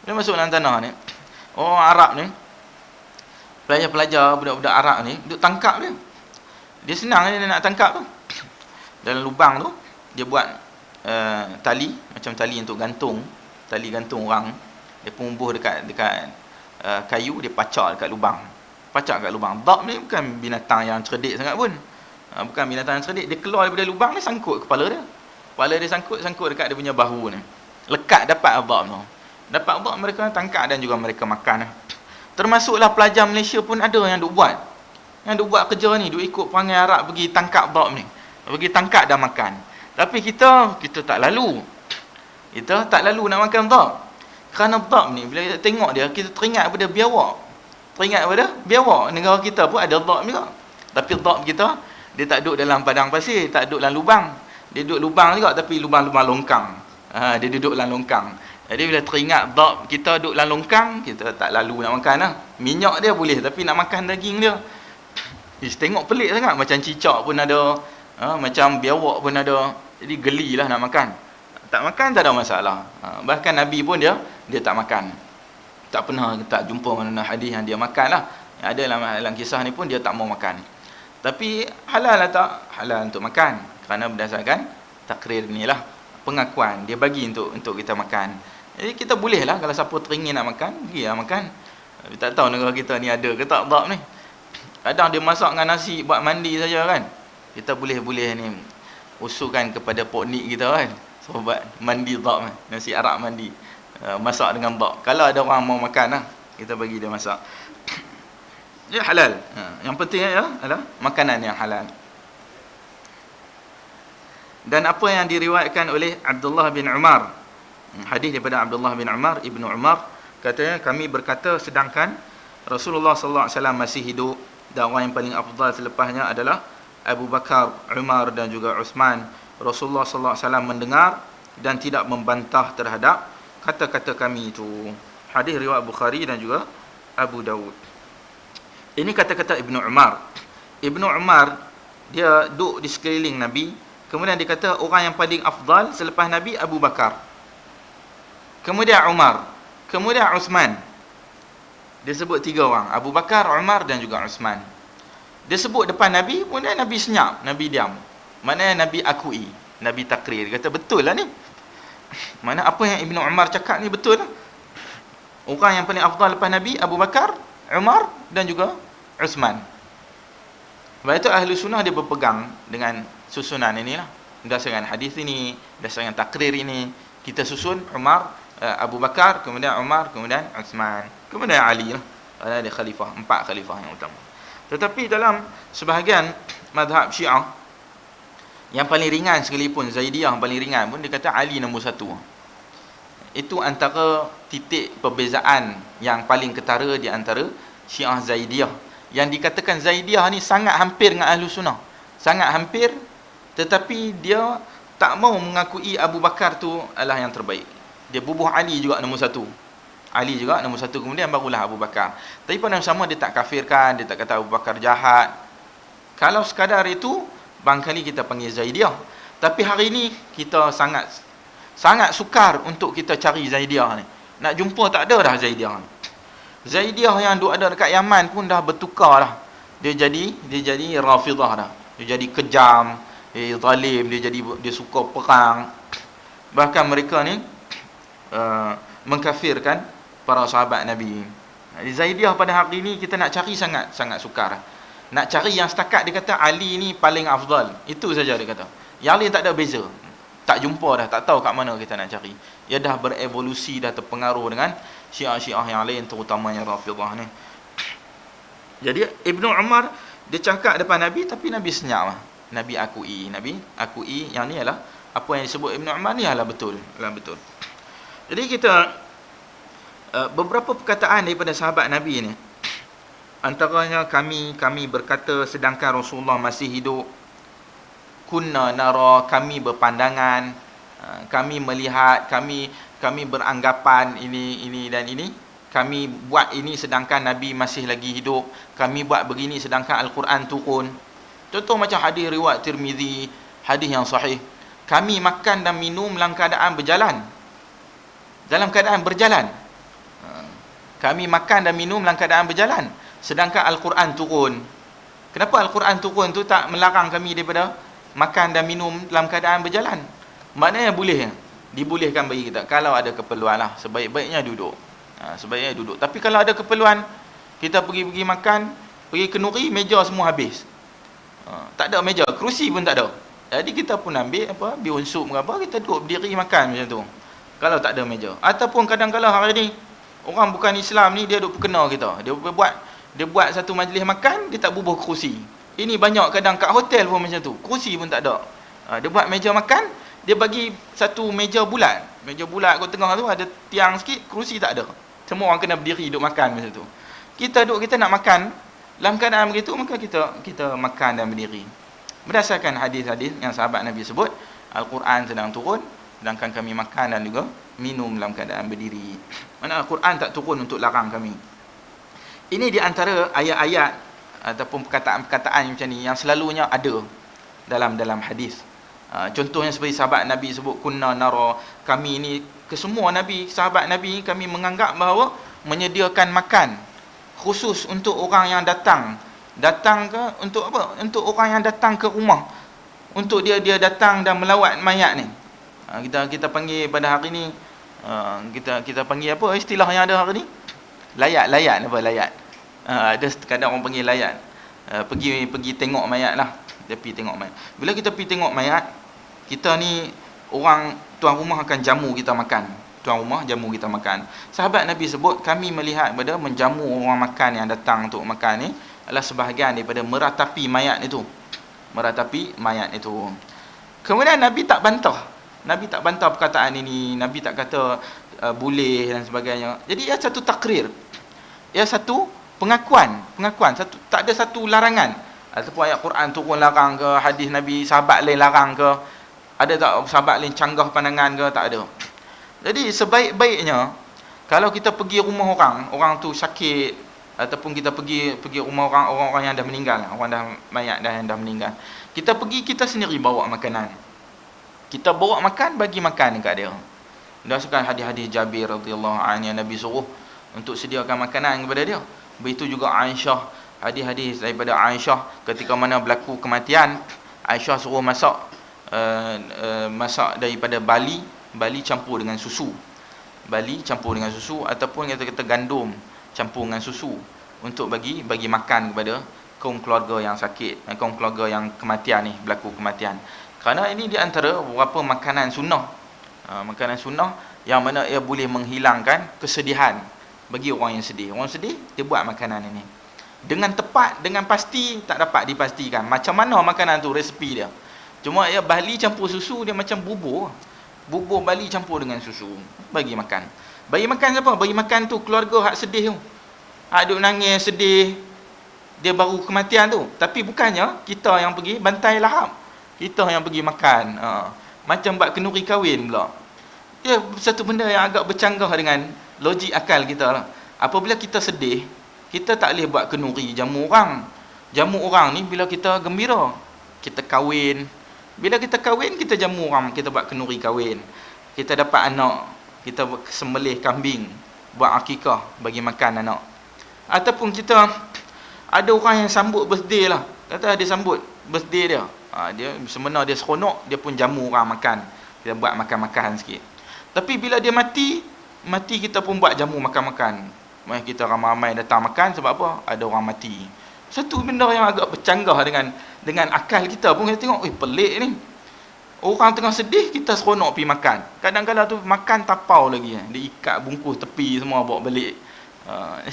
Bila masuk dalam tanah ni, orang Arab ni, pelajar-pelajar, budak-budak Arab ni duk tangkap dia. Dia senang dia nak tangkap tu. Dalam lubang tu dia buat tali, macam tali untuk gantung, tali gantung orang. Dia pembuh dekat kayu, dia pacak dekat lubang. Dhab ni bukan binatang yang cerdik sangat pun. Bukan binatang yang cerdik, dia keluar daripada lubang ni, sangkut kepala dia. Kepala dia sangkut dekat dia punya bahu ni. Lekat dapat dhab tu. Dapat dhab, mereka tangkap dan juga mereka makan. Termasuklah pelajar Malaysia pun ada yang duk buat. Yang duk buat kerja ni, duk ikut perangai Arab pergi tangkap dhab ni. Pergi tangkap dan makan. Tapi kita tak lalu. Kita tak lalu nak makan dhab. Kerana dhab ni, bila kita tengok dia, kita teringat pada biawak. Negara kita pun ada dhab juga. Tapi dhab kita, dia tak duduk dalam padang pasir, tak duduk dalam lubang. Dia duduk lubang juga, tapi lubang-lubang longkang. Dia duduk dalam longkang. Jadi bila teringat dhab kita duduk dalam longkang, kita tak lalu nak makan lah. Minyak dia boleh, tapi nak makan daging dia, tengok pelik sangat. Macam cicak pun ada, macam biawak pun ada. Jadi gelilah nak makan. Tak makan tak ada masalah. Bahkan Nabi pun dia tak makan. Tak pernah tak jumpa mana hadis yang dia makan lah. Yang ada dalam kisah ni pun dia tak mau makan. Tapi halal lah tak? Halal untuk makan. Kerana berdasarkan takrir ni lah, pengakuan dia bagi untuk kita makan. Jadi kita boleh lah, kalau siapa teringin nak makan, pergilah makan. Tapi tak tahu negara kita ni ada ke tak dhab ni. Kadang dia masak dengan nasi buat mandi saja kan. Kita boleh ni usulkan kepada poknik kita kan. So buat mandi dhab, nasi arak mandi. Masak dengan dhab. Kalau ada orang mau makan lah, kita bagi dia masak. Dia halal. Yang penting adalah makanan yang halal. Dan apa yang diriwayatkan oleh Abdullah bin Umar, hadis daripada Abdullah bin Umar, Ibnu Umar, katanya kami berkata sedangkan Rasulullah sallallahu alaihi wasallam masih hidup, dan orang yang paling afdal selepasnya adalah Abu Bakar, Umar dan juga Uthman. Rasulullah sallallahu alaihi wasallam mendengar dan tidak membantah terhadap kata-kata kami itu. Hadis riwayat Bukhari dan juga Abu Dawud. Ini kata-kata Ibnu Umar. Ibnu Umar dia duduk di sekeliling Nabi, kemudian dia kata orang yang paling afdal selepas Nabi Abu Bakar, kemudian Umar, kemudian Uthman. Dia sebut 3 orang, Abu Bakar, Umar dan juga Uthman. Dia sebut depan Nabi, kemudian Nabi senyap, Nabi diam. Maknanya Nabi akui, Nabi takrir. Dia kata betul lah ni. Mana apa yang Ibnu Umar cakap ni betul lah. Orang yang paling afdal lepas Nabi Abu Bakar, Umar dan juga Uthman. Sebab itu ahli sunnah dia berpegang dengan susunan inilah. Berdasarkan hadis ini, berdasarkan takrir ini, kita susun Umar, Abu Bakar, kemudian Umar, kemudian Uthman, kemudian Ali lah. Ada khalifah, 4 khalifah yang utama. Tetapi dalam sebahagian mazhab Syiah, yang paling ringan sekalipun, Zaidiyah yang paling ringan pun, dia kata Ali nombor 1. Itu antara titik perbezaan yang paling ketara di antara Syiah Zaidiyah. Yang dikatakan Zaidiyah ni sangat hampir dengan Ahlu Sunnah. Sangat hampir, tetapi dia tak mau mengakui Abu Bakar tu adalah yang terbaik. Dia bubuh Ali juga nombor 1. Ali juga nombor 1, kemudian barulah Abu Bakar. Tapi pada sama dia tak kafirkan, dia tak kata Abu Bakar jahat. Kalau sekadar itu, barangkali kita panggil Zaidiyah. Tapi hari ini kita sangat sukar untuk kita cari Zaidiyah ni. Nak jumpa tak ada dah Zaidiyah ni. Zaidiyah yang duk ada dekat Yaman pun dah bertukar dah. Dia jadi Rafidah dah. Dia jadi kejam, dia zalim, dia suka perang. Bahkan mereka ni mengkafirkan para sahabat Nabi. Zaidiyah pada hari ini kita nak cari sangat sukar. Nak cari yang setakat dia kata Ali ni paling afdal. Itu saja dia kata. Yang lain tak ada beza. Tak jumpa dah, tak tahu kat mana kita nak cari. Ia dah berevolusi, dah terpengaruh dengan Syiah-Syiah yang lain, terutamanya Rafidah ni. Jadi Ibnu Umar dia cakap depan Nabi, tapi Nabi senyap lah. Nabi akui yang ni adalah apa yang disebut Ibnu Umar ni adalah betul. Jadi kita beberapa perkataan daripada sahabat Nabi ni, antaranya kami berkata sedangkan Rasulullah masih hidup, kunna nara, kami berpandangan, kami melihat, kami beranggapan ini dan ini, kami buat ini sedangkan Nabi masih lagi hidup, kami buat begini sedangkan Al-Quran turun. Contoh macam hadis riwayat Tirmizi, hadis yang sahih, kami makan dan minum dalam keadaan berjalan. Kami makan dan minum dalam keadaan berjalan, sedangkan Al-Quran turun. Kenapa Al-Quran turun tu tak melarang kami daripada makan dan minum dalam keadaan berjalan? Maknanya dibolehkan bagi kita. Kalau ada keperluan lah, sebaik-baiknya duduk. Tapi kalau ada keperluan, kita pergi makan, pergi kenduri, meja semua habis. Tak ada meja, kerusi pun tak ada. Jadi kita pun ambil bihun sup ke apa, kita duduk berdiri makan macam tu. Kalau tak ada meja. Ataupun kadang-kadang hari ni orang bukan Islam ni, dia duk perkena kita. Dia buat satu majlis makan, dia tak bubuh kerusi. Ini banyak kadang kat hotel pun macam tu. Kerusi pun tak ada. Dia buat meja makan, dia bagi satu meja bulat. Meja bulat kat tengah tu ada tiang sikit, kerusi tak ada. Semua orang kena berdiri duk makan macam tu. Kita nak makan dalam keadaan begitu, maka kita makan dan berdiri. Berdasarkan hadis-hadis yang sahabat Nabi sebut, Al-Quran sedang turun, sedangkan kami makan dan juga minum dalam keadaan berdiri. Mana Al-Quran tak turun untuk larang kami. Ini di antara ayat-ayat ataupun perkataan-perkataan macam ni yang selalunya ada dalam hadis. Contohnya seperti sahabat Nabi sebut, kunna nara, kami ni, kesemua Nabi, sahabat Nabi, kami menganggap bahawa menyediakan makan khusus untuk orang yang datang ke untuk apa? Untuk orang yang datang ke rumah, untuk dia datang dan melawat mayat ni. Kita panggil pada hari ni, kita panggil apa istilah yang ada hari ni? Layat apa layat? Ada kadang orang panggil layat. Pergi tengok mayat lah. Dia pergi tengok mayat. Bila kita pergi tengok mayat, kita ni orang tuan rumah akan jamu kita makan. Tuan rumah jamu kita makan. Sahabat Nabi sebut, kami melihat pada menjamu orang makan yang datang untuk makan ni adalah sebahagian daripada meratapi mayat itu. Meratapi mayat itu. Kemudian Nabi tak bantah. Nabi tak bantah perkataan ini. Nabi tak kata boleh dan sebagainya. Jadi ia satu takrir. Ia satu pengakuan. Satu, tak ada satu larangan. Ataupun ayat Quran turun larang ke, hadis Nabi sahabat lain larang ke, ada tak sahabat lain canggah pandangan ke, tak ada. Jadi sebaik-baiknya kalau kita pergi rumah orang tu sakit, ataupun kita pergi rumah orang-orang yang dah meninggal, orang dah mayat dah yang dah meninggal. Kita pergi, kita sendiri bawa makanan. Kita bawa makan, bagi makan dekat dia. Berdasarkan hadis-hadis Jabir radhiyallahu anhu yang Nabi suruh untuk sediakan makanan kepada dia. Begitu juga Aisyah, hadis-hadis daripada Aisyah ketika mana berlaku kematian, Aisyah suruh masak daripada bali campur dengan susu. Bali campur dengan susu, ataupun kata gandum campur dengan susu untuk bagi makan kepada kaum keluarga yang sakit, kaum keluarga yang kematian ni, berlaku kematian. Kerana ini di antara beberapa makanan sunnah. Makanan sunnah yang mana ia boleh menghilangkan kesedihan bagi orang yang sedih. Orang sedih, dia buat makanan ini. Dengan tepat, dengan pasti, tak dapat dipastikan macam mana makanan tu, resepi dia. Cuma ia bali campur susu, dia macam bubur bali campur dengan susu, bagi makan. Bagi makan siapa? Bagi makan tu keluarga hak sedih tu, hak duk nangis sedih, dia baru kematian tu. Tapi bukannya kita yang pergi bantai lahap, kita yang pergi makan. Macam buat kenduri kahwin pula. Dia satu benda yang agak bercanggah dengan logik akal kita lah. Apabila kita sedih, kita tak boleh buat kenduri jamu orang. Jamu orang ni bila kita gembira, kita kahwin. Bila kita kahwin, kita jamu orang, kita buat kenduri kahwin. Kita dapat anak, kita sembelih kambing, buat akikah, bagi makan anak. Ataupun kita ada orang yang sambut birthday lah, kata dia sambut birthday dia. Dia sebenarnya dia seronok, dia pun jamu orang makan. Kita buat makan-makan sikit. Tapi bila dia mati kita pun buat jamu makan-makan. Kita ramai-ramai datang makan, sebab apa? Ada orang mati. Satu benda yang agak bercanggah dengan akal kita pun, kita tengok, pelik ni. Orang tengah sedih, kita seronok pergi makan. Kadang-kadang tu makan tapau lagi. Dia ikat bungkus tepi semua, bawa balik.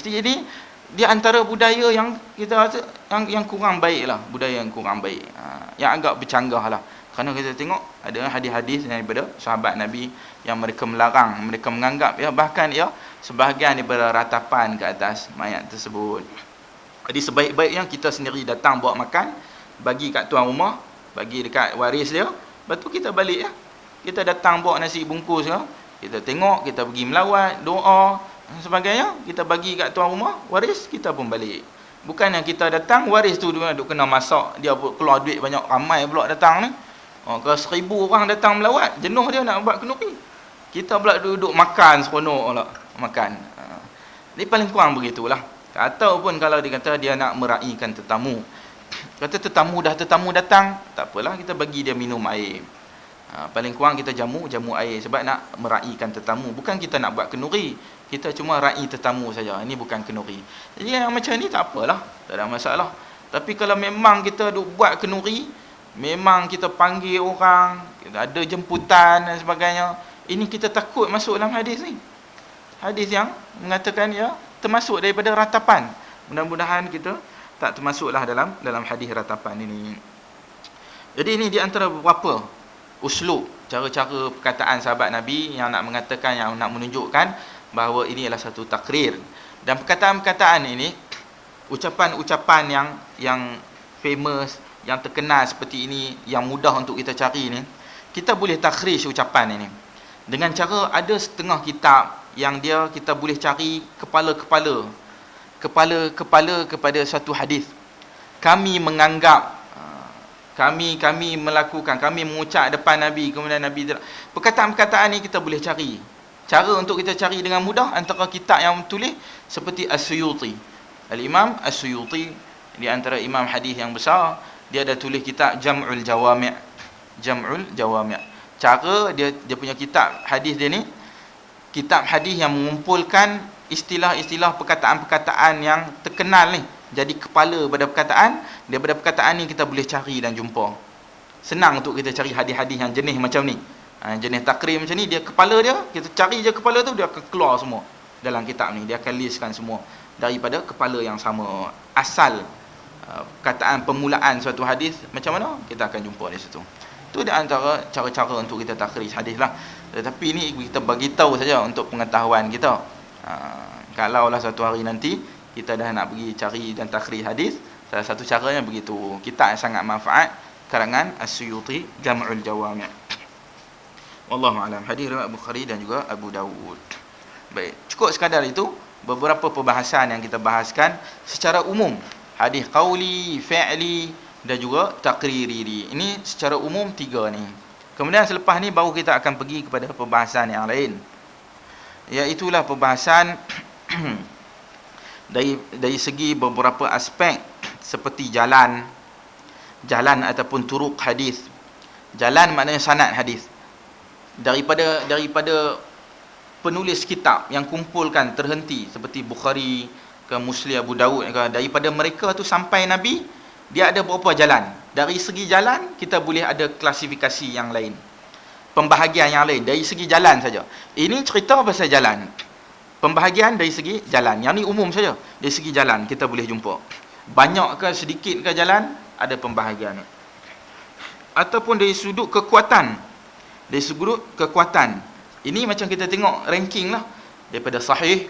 Jadi di antara budaya yang kita rasa yang kurang baik lah. Budaya yang kurang baik. Yang agak bercanggah lah. Kerana kita tengok ada hadis-hadis daripada sahabat Nabi yang mereka melarang, mereka menganggap bahkan sebahagian daripada ratapan ke atas mayat tersebut. Jadi sebaik-baiknya kita sendiri datang bawa makan, bagi kat tuan rumah, bagi dekat waris dia, lepas tu kita balik . Kita datang bawa nasi bungkus kita tengok, kita pergi melawat, doa dan sebagainya, kita bagi kat tuan rumah, waris, kita pun balik. Bukannya kita datang, waris tu duk kena masak, dia keluar duit banyak, ramai pula datang ni. Kalau 1000 orang datang melawat, jenuh dia nak buat kenduri. Kita pula duduk makan seronok pula makan. Jadi paling kurang begitulah. Ataupun kalau dia kata dia nak meraihkan tetamu, kata tetamu datang, tak apalah, kita bagi dia minum air. Paling kurang kita jamu air, sebab nak meraihkan tetamu. Bukan kita nak buat kenduri, kita cuma raih tetamu saja. Ini bukan kenduri. Jadi yang macam ni tak apalah, tak ada masalah. Tapi kalau memang kita duk buat kenduri, memang kita panggil orang, ada jemputan dan sebagainya, ini kita takut masuk dalam hadis ni. Hadis yang mengatakan termasuk daripada ratapan. Mudah-mudahan kita tak termasuklah dalam hadis ratapan ini. Jadi ini di antara beberapa uslub, cara-cara perkataan sahabat Nabi yang nak mengatakan, yang nak menunjukkan bahawa ini adalah satu takrir. Dan perkataan-perkataan ini, ucapan-ucapan yang famous, yang terkenal seperti ini, yang mudah untuk kita cari ni, kita boleh takhrij ucapan ini dengan cara ada setengah kitab yang kita boleh cari kepala-kepala kepada satu hadis. Kami menganggap, kami melakukan, kami mengucap depan Nabi, kemudian Nabi, perkataan-perkataan ni kita boleh cari. Cara untuk kita cari dengan mudah antara kitab yang tulis seperti As-Suyuti. Al-Imam As-Suyuti di antara imam hadis yang besar, dia ada tulis kitab Jam'ul Jawami'. Cara dia punya kitab hadis dia ni, kitab hadis yang mengumpulkan istilah-istilah perkataan-perkataan yang terkenal ni. Jadi kepala pada perkataan, daripada perkataan ni kita boleh cari dan jumpa. Senang untuk kita cari hadis-hadis yang jenis macam ni. Jenis takrir macam ni, dia kepala dia, kita cari je kepala tu, dia akan keluar semua dalam kitab ni. Dia akan listkan semua daripada kepala yang sama. Asal perkataan permulaan suatu hadis macam mana, kita akan jumpa di situ. Itu di antara cara-cara untuk kita takhrij hadis lah. Tetapi ini kita bagi tahu saja untuk pengetahuan kita. Kalaulah suatu hari nanti kita dah nak pergi cari dan takhrij hadis, salah satu caranya begitu. Kitab yang sangat manfaat karangan As-Suyuti Jam'ul Jawami'. Wallahu a'lam. Hadis riwayat Bukhari dan juga Abu Dawud. Baik, cukup sekadar itu beberapa perbahasan yang kita bahaskan secara umum. Hadis qauli, fi'li dan juga taqriri. Ini secara umum 3 ni. Kemudian selepas ni baru kita akan pergi kepada perbahasan yang lain. Iaitulah perbahasan dari segi beberapa aspek seperti jalan ataupun turuq hadis. Jalan maknanya sanad hadis. Daripada penulis kitab yang kumpulkan terhenti seperti Bukhari ke Muslim, Abu Dawud ke, daripada mereka tu sampai Nabi, dia ada berapa jalan. Dari segi jalan kita boleh ada klasifikasi yang lain, pembahagian yang lain dari segi jalan saja. Ini cerita pasal jalan, pembahagian dari segi jalan. Yang ni umum saja. Dari segi jalan kita boleh jumpa. Banyak ke sedikit ke jalan, ada pembahagian. Ataupun dari sudut kekuatan. Dari sudut kekuatan. Ini macam kita tengok ranking lah. Daripada sahih,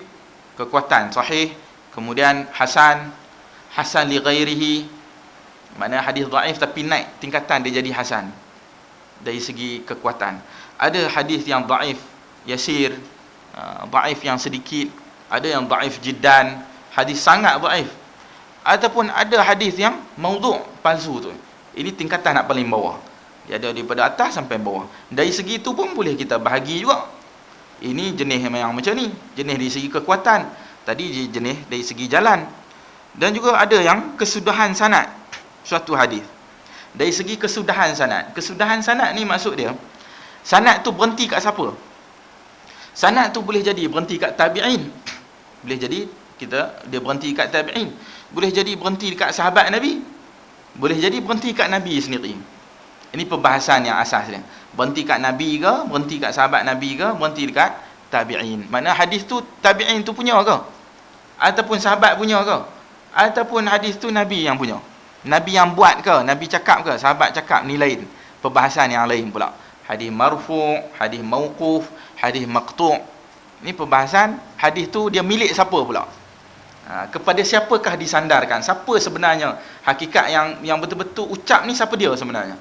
kekuatan sahih, kemudian hasan li ghairihi. Maknanya hadis dhaif tapi naik tingkatan dia jadi hasan dari segi kekuatan. Ada hadis yang dhaif yasir, dhaif yang sedikit, ada yang dhaif jiddan, hadis sangat dhaif. Ataupun ada hadis yang maudhu', palsu tu. Ini tingkatan nak paling bawah. Dia ada daripada atas sampai bawah. Dari segi itu pun boleh kita bahagi juga. Ini jenis yang macam ni, jenis dari segi kekuatan. Tadi jenis dari segi jalan. Dan juga ada yang kesudahan sanad suatu hadis. Dari segi kesudahan sanad. Kesudahan sanad ni maksud dia, sanad tu berhenti kat siapa? Sanad tu boleh jadi berhenti kat tabi'in. Boleh jadi dia berhenti kat tabi'in. Boleh jadi berhenti dekat sahabat Nabi. Boleh jadi berhenti kat Nabi sendiri. Ini perbahasan yang asas dia. Berhenti kat Nabi ke, berhenti kat sahabat Nabi ke, berhenti dekat tabi'in. Maknanya hadis tu tabi'in tu punya ke? Ataupun sahabat punya ke? Ataupun hadis tu Nabi yang punya? Nabi yang buat ke? Nabi cakap ke? Sahabat cakap? Ni lain. Perbahasan yang lain pula. Hadis marfu', hadis mauquf, hadis maqtu'. Ni perbahasan hadis tu dia milik siapa pula? Kepada siapakah disandarkan? Siapa sebenarnya hakikat yang betul-betul ucap ni, siapa dia sebenarnya?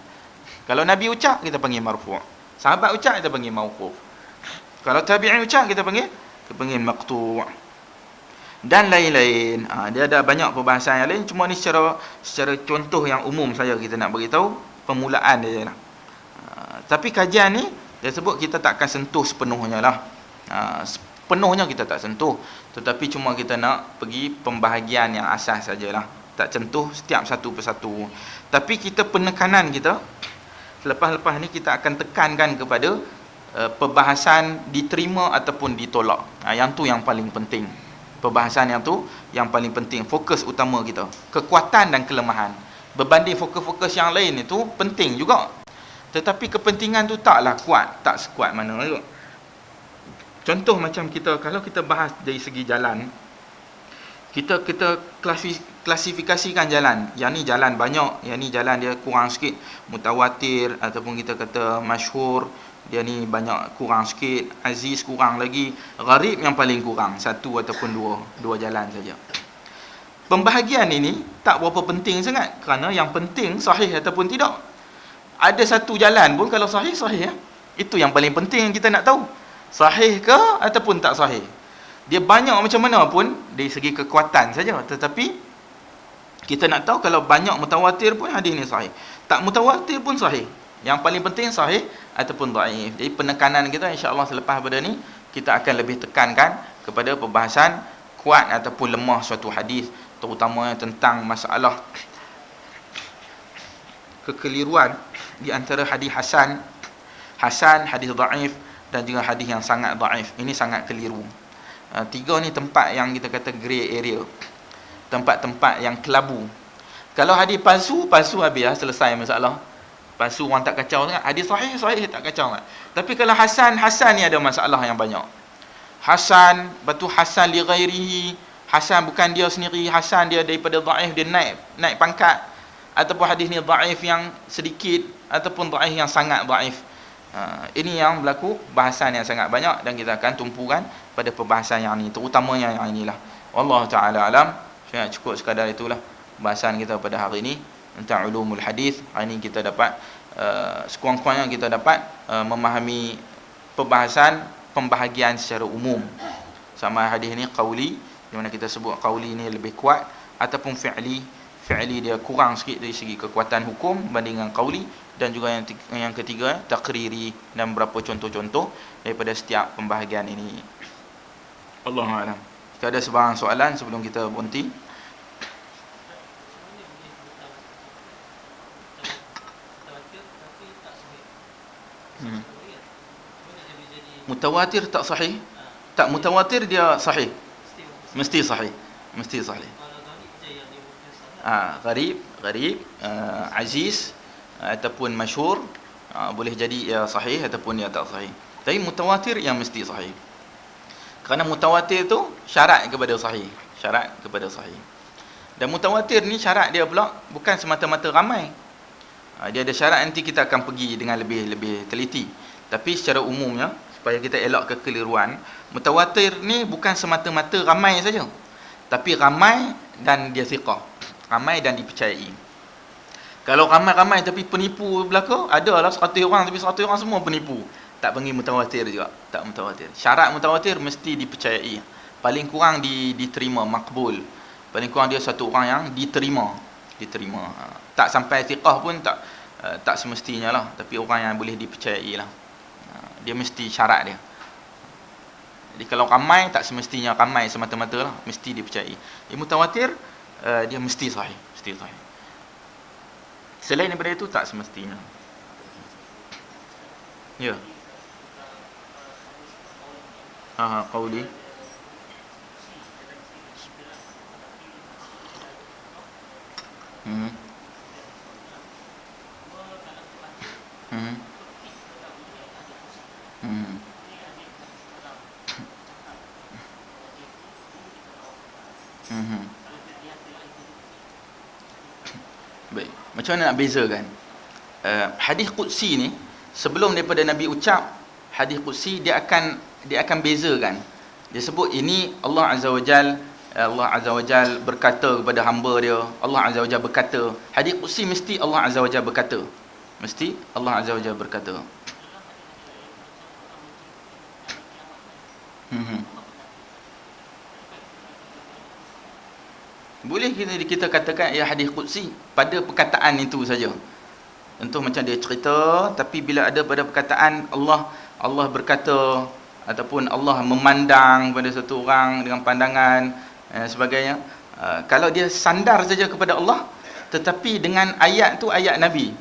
Kalau Nabi ucap kita panggil marfu'. Sahabat ucap kita panggil mauquf. Kalau tabi'in ucap kita panggil maqtu'. Dan lain-lain. Dia ada banyak perbahasan yang lain. Cuma ni secara contoh yang umum saja kita nak beritahu permulaan dia lah. Tapi kajian ni dia sebut kita tak akan sentuh sepenuhnya lah. Sepenuhnya kita tak sentuh. Tetapi cuma kita nak pergi pembahagian yang asas sajalah. Tak sentuh setiap satu persatu. Tapi kita penekanan kita lepas-lepas ni kita akan tekankan kepada perbahasan diterima ataupun ditolak. Yang tu yang paling penting. Perbahasan yang tu yang paling penting, fokus utama kita, kekuatan dan kelemahan. Berbanding fokus-fokus yang lain itu penting juga, tetapi kepentingan tu taklah kuat, tak sekuat mana juga. Contoh macam kalau kita bahas dari segi jalan, kita klasifikasikan jalan. Yang ni jalan banyak, yang ni jalan dia kurang sikit, mutawatir ataupun kita kata masyhur, dia ni banyak kurang sikit, aziz kurang lagi, gharib yang paling kurang, satu ataupun dua jalan saja. Pembahagian ini tak berapa penting sangat, kerana yang penting sahih ataupun tidak. Ada satu jalan pun kalau sahih ya. Itu yang paling penting yang kita nak tahu. Sahih ke ataupun tak sahih. Dia banyak macam mana pun dari segi kekuatan saja, tetapi kita nak tahu kalau banyak mutawatir pun hadis ni sahih. Tak mutawatir pun sahih. Yang paling penting sahih ataupun dhaif. Jadi penekanan kita insya-Allah selepas pada ni kita akan lebih tekankan kepada perbahasan kuat ataupun lemah suatu hadis, terutamanya tentang masalah kekeliruan di antara hadis hasan, hadis dhaif dan juga hadis yang sangat dhaif. Ini sangat keliru. Tiga ni tempat yang kita kata grey area, tempat-tempat yang kelabu. Kalau hadis palsu habis lah, selesai masalah. Palsu orang tak kacau sangat. Hadis sahih tak kacau sangat. Tapi kalau hasan ni ada masalah yang banyak. Hasan, batu hasan li ghairihi, hasan bukan dia sendiri, hasan dia daripada dhaif, dia naik pangkat, ataupun hadis ni dhaif yang sedikit, ataupun dhaif yang sangat dhaif. Ini yang berlaku, bahasan yang sangat banyak, dan kita akan tumpukan pada perbahasan yang ni, terutamanya yang inilah. Wallahu taala alam. Saya cukup sekadar itulah bahasan kita pada hari ini tentang ulumul hadis. Hari ini kita dapat sekurang-kurangnya kita dapat memahami pembahagian secara umum. Sama hadis ni qauli, di mana kita sebut qauli ni lebih kuat, ataupun fi'li dia kurang sikit dari segi kekuatan hukum berbanding dengan qauli. Dan juga yang ketiga, takriri, dan beberapa contoh-contoh daripada setiap pembahagian ini. Allahu a'lam. Jika ada sebarang soalan sebelum kita berhenti. Mutawatir tak sahih? Tak, mutawatir dia sahih. Mesti sahih. Gharib, aziz ataupun masyhur, boleh jadi ia sahih ataupun ia tak sahih. Tapi mutawatir yang mesti sahih. Kerana mutawatir tu syarat kepada sahih. Dan mutawatir ni syarat dia pula bukan semata-mata ramai. Dia ada syarat, nanti kita akan pergi dengan lebih teliti. Tapi secara umumnya, supaya kita elak kekeliruan, mutawatir ni bukan semata-mata ramai saja, tapi ramai dan dia thiqah, ramai dan dipercayai. Kalau ramai-ramai tapi penipu belaka, adalah 100 orang tapi 100 orang semua penipu, tak panggil mutawatir juga, tak mutawatir. Syarat mutawatir mesti dipercayai, paling kurang diterima, makbul. Paling kurang dia satu orang yang diterima. Tak sampai thiqah pun tak semestinya lah, tapi orang yang boleh dipercayai lah. Dia mesti syarat dia. Jadi kalau ramai, tak semestinya ramai semata-mata lah, mesti dipercayai. Mutawatir dia mesti sahih. Selain daripada itu tak semestinya. Ya. Qauli. Baik, macam mana nak bezakan? Hadis qudsi ni, sebelum daripada Nabi ucap hadis qudsi, dia akan bezakan. Dia sebut ini Allah Azza wa Jal berkata kepada hamba dia. Allah Azza wa Jal berkata. Hadis qudsi mesti Allah Azza wa Jal berkata. Mesti Allah Azza wa Jal berkata. Boleh kita katakan ya hadis qudsi pada perkataan itu saja. Tentu macam dia cerita, tapi bila ada pada perkataan Allah berkata, ataupun Allah memandang pada satu orang dengan pandangan sebagainya, kalau dia sandar saja kepada Allah, tetapi dengan ayat tu ayat Nabi.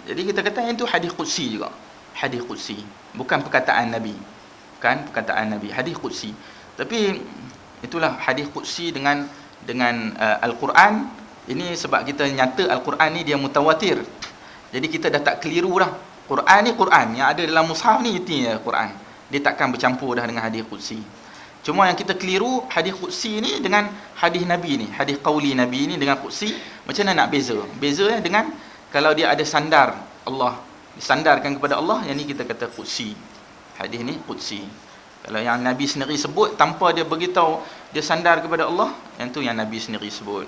Jadi kita kata itu hadis qudsi juga. Hadis qudsi, bukan perkataan Nabi. Hadis qudsi. Tapi itulah hadis qudsi dengan Al-Quran. Ini sebab kita nyata Al-Quran ni dia mutawatir. Jadi kita dah tak keliru dah. Quran ni Quran, yang ada dalam mushaf ni itu Quran. Dia takkan bercampur dah dengan hadis qudsi. Cuma yang kita keliru, hadis qudsi ni dengan hadis Nabi ni, hadis qauli Nabi ni dengan qudsi, macam mana nak beza? Bezanya dengan kalau dia ada sandar Allah, disandarkan kepada Allah, yang ni kita kata qudsi. Hadis ni qudsi. Kalau yang Nabi sendiri sebut tanpa dia beritahu dia sandar kepada Allah, yang tu yang Nabi sendiri sebut.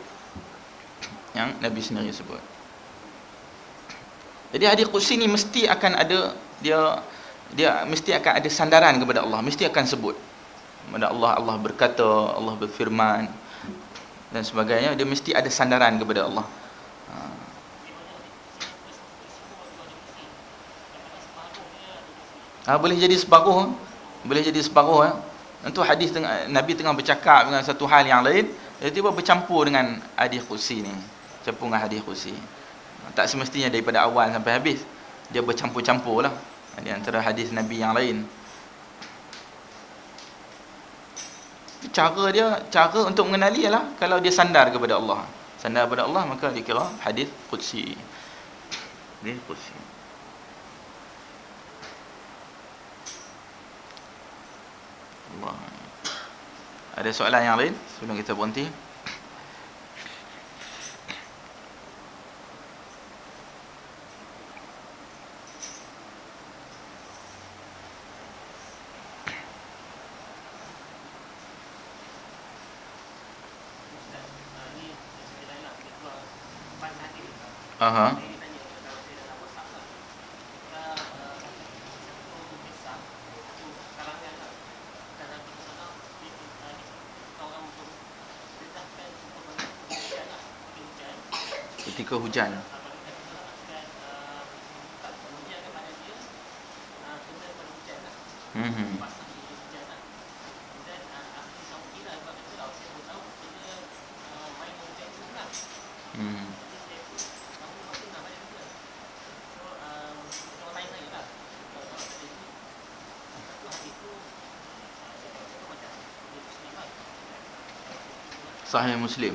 Jadi hadis qudsi ni mesti akan ada dia mesti akan ada sandaran kepada Allah, mesti akan sebut kepada Allah berkata, Allah berfirman dan sebagainya, dia mesti ada sandaran kepada Allah. Boleh jadi separuh. Tentu hadis Nabi tengah bercakap dengan satu hal yang lain, tiba-tiba bercampur dengan hadis qudsi ni, campur dengan hadis qudsi. Tak semestinya daripada awal sampai habis, dia bercampur-campur lah di antara hadis Nabi yang lain. Cara untuk mengenali ialah kalau dia sandar kepada Allah. Sandar kepada Allah, maka dikira hadis qudsi. Hadis qudsi. Allah. Ada soalan yang lain sebelum kita berhenti? Aha. Ketika hujan. Sahih Muslim.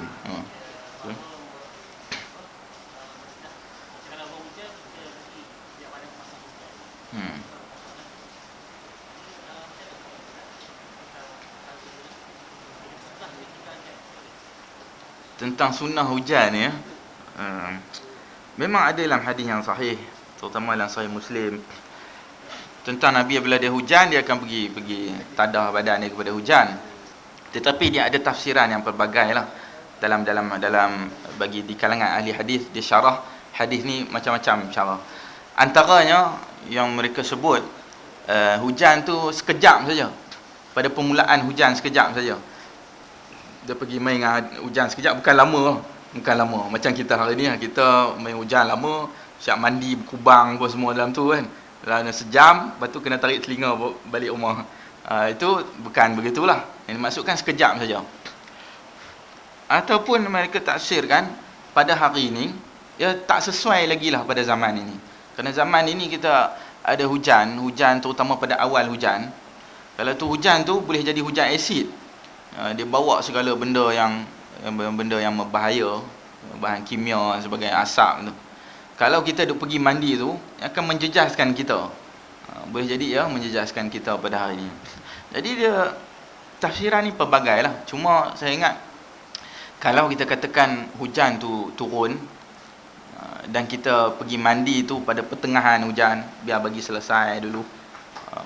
Tentang sunnah hujan ya. Memang ada dalam hadis yang sahih, terutama dalam Sahih Muslim, tentang Nabi bila dia hujan dia akan pergi tadah badan dia kepada hujan. Tetapi dia ada tafsiran yang pelbagai lah dalam bagi di kalangan ahli hadis. Dia syarah hadis ni macam-macam cara. Antaranya yang mereka sebut hujan tu sekejap saja. Pada permulaan hujan sekejap saja. Dia pergi main dengan hujan sekejap, bukan lama. Macam kita hari ni, kita main hujan lama, siap mandi, berkubang apa semua dalam tu kan. Dalam sejam, lepas tu kena tarik telinga balik rumah. Itu bukan begitulah. Yang dimaksudkan sekejap saja. Ataupun mereka taksirkan pada hari ini, dia tak sesuai lagi lah pada zaman ini. Kerana zaman ini kita ada hujan terutama pada awal hujan. Kalau tu hujan tu boleh jadi hujan asid. Dia bawa segala benda yang berbahaya, bahan kimia sebagai asap tu. Kalau kita duk pergi mandi tu, akan menjejaskan kita. Boleh jadi ya menjejaskan kita pada hari ini. Jadi dia tafsiran ni pelbagai lah. Cuma saya ingat kalau kita katakan hujan tu turun dan kita pergi mandi tu pada pertengahan hujan, biar bagi selesai dulu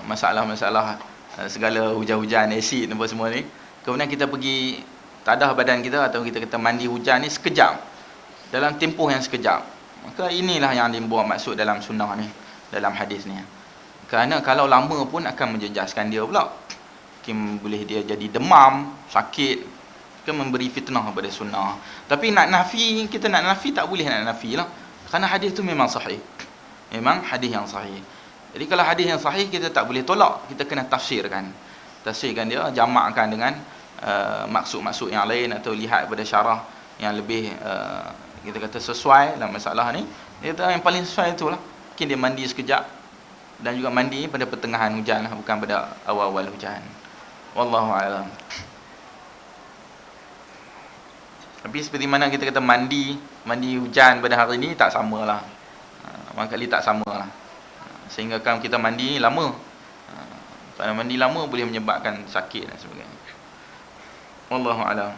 masalah-masalah segala hujan-hujan asid apa semua ni. Kemudian kita pergi tadah badan kita atau kita mandi hujan ni sekejap, dalam tempoh yang sekejap. Maka inilah yang dibuat maksud dalam sunnah ni, dalam hadis ni. Kerana kalau lama pun akan menjejaskan dia pula. Mungkin boleh dia jadi demam, sakit, kan memberi fitnah pada sunnah. Tapi kita nak nafi tak boleh nak nafi lah. Kerana hadis tu memang sahih. Memang hadis yang sahih. Jadi kalau hadis yang sahih kita tak boleh tolak, kita kena tafsirkan. Tafsirkan dia, jamakkan dengan maksud-maksud yang lain atau lihat pada syarah yang lebih kita kata sesuai dalam masalah ni. Kita yang paling sesuai itulah. Mungkin dia mandi sekejap dan juga mandi pada pertengahan hujan lah, bukan pada awal-awal hujan. Wallahu a'lam. Tapi seperti mana kita kata mandi hujan pada hari ni tak samalah. Mangkali tak samalah. Sehingga kalau kita mandi lama, kalau mandi lama boleh menyebabkan sakit dan sebagainya. Wallahu a'lam.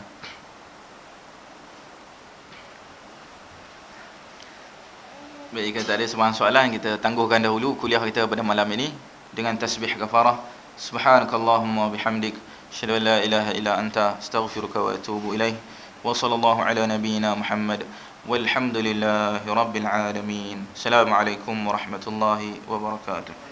Baik, kita ada sebuah soalan, kita tangguhkan dahulu kuliah kita pada malam ini dengan tasbih kafarah. Subhanakallahumma bihamdik, asyhadu an la ilaha illa anta, astaghfiruka wa atubu ilaih. Wa sallallahu ala nabiyyina Muhammad walhamdulillahi rabbil alamin. Assalamualaikum warahmatullahi wabarakatuh.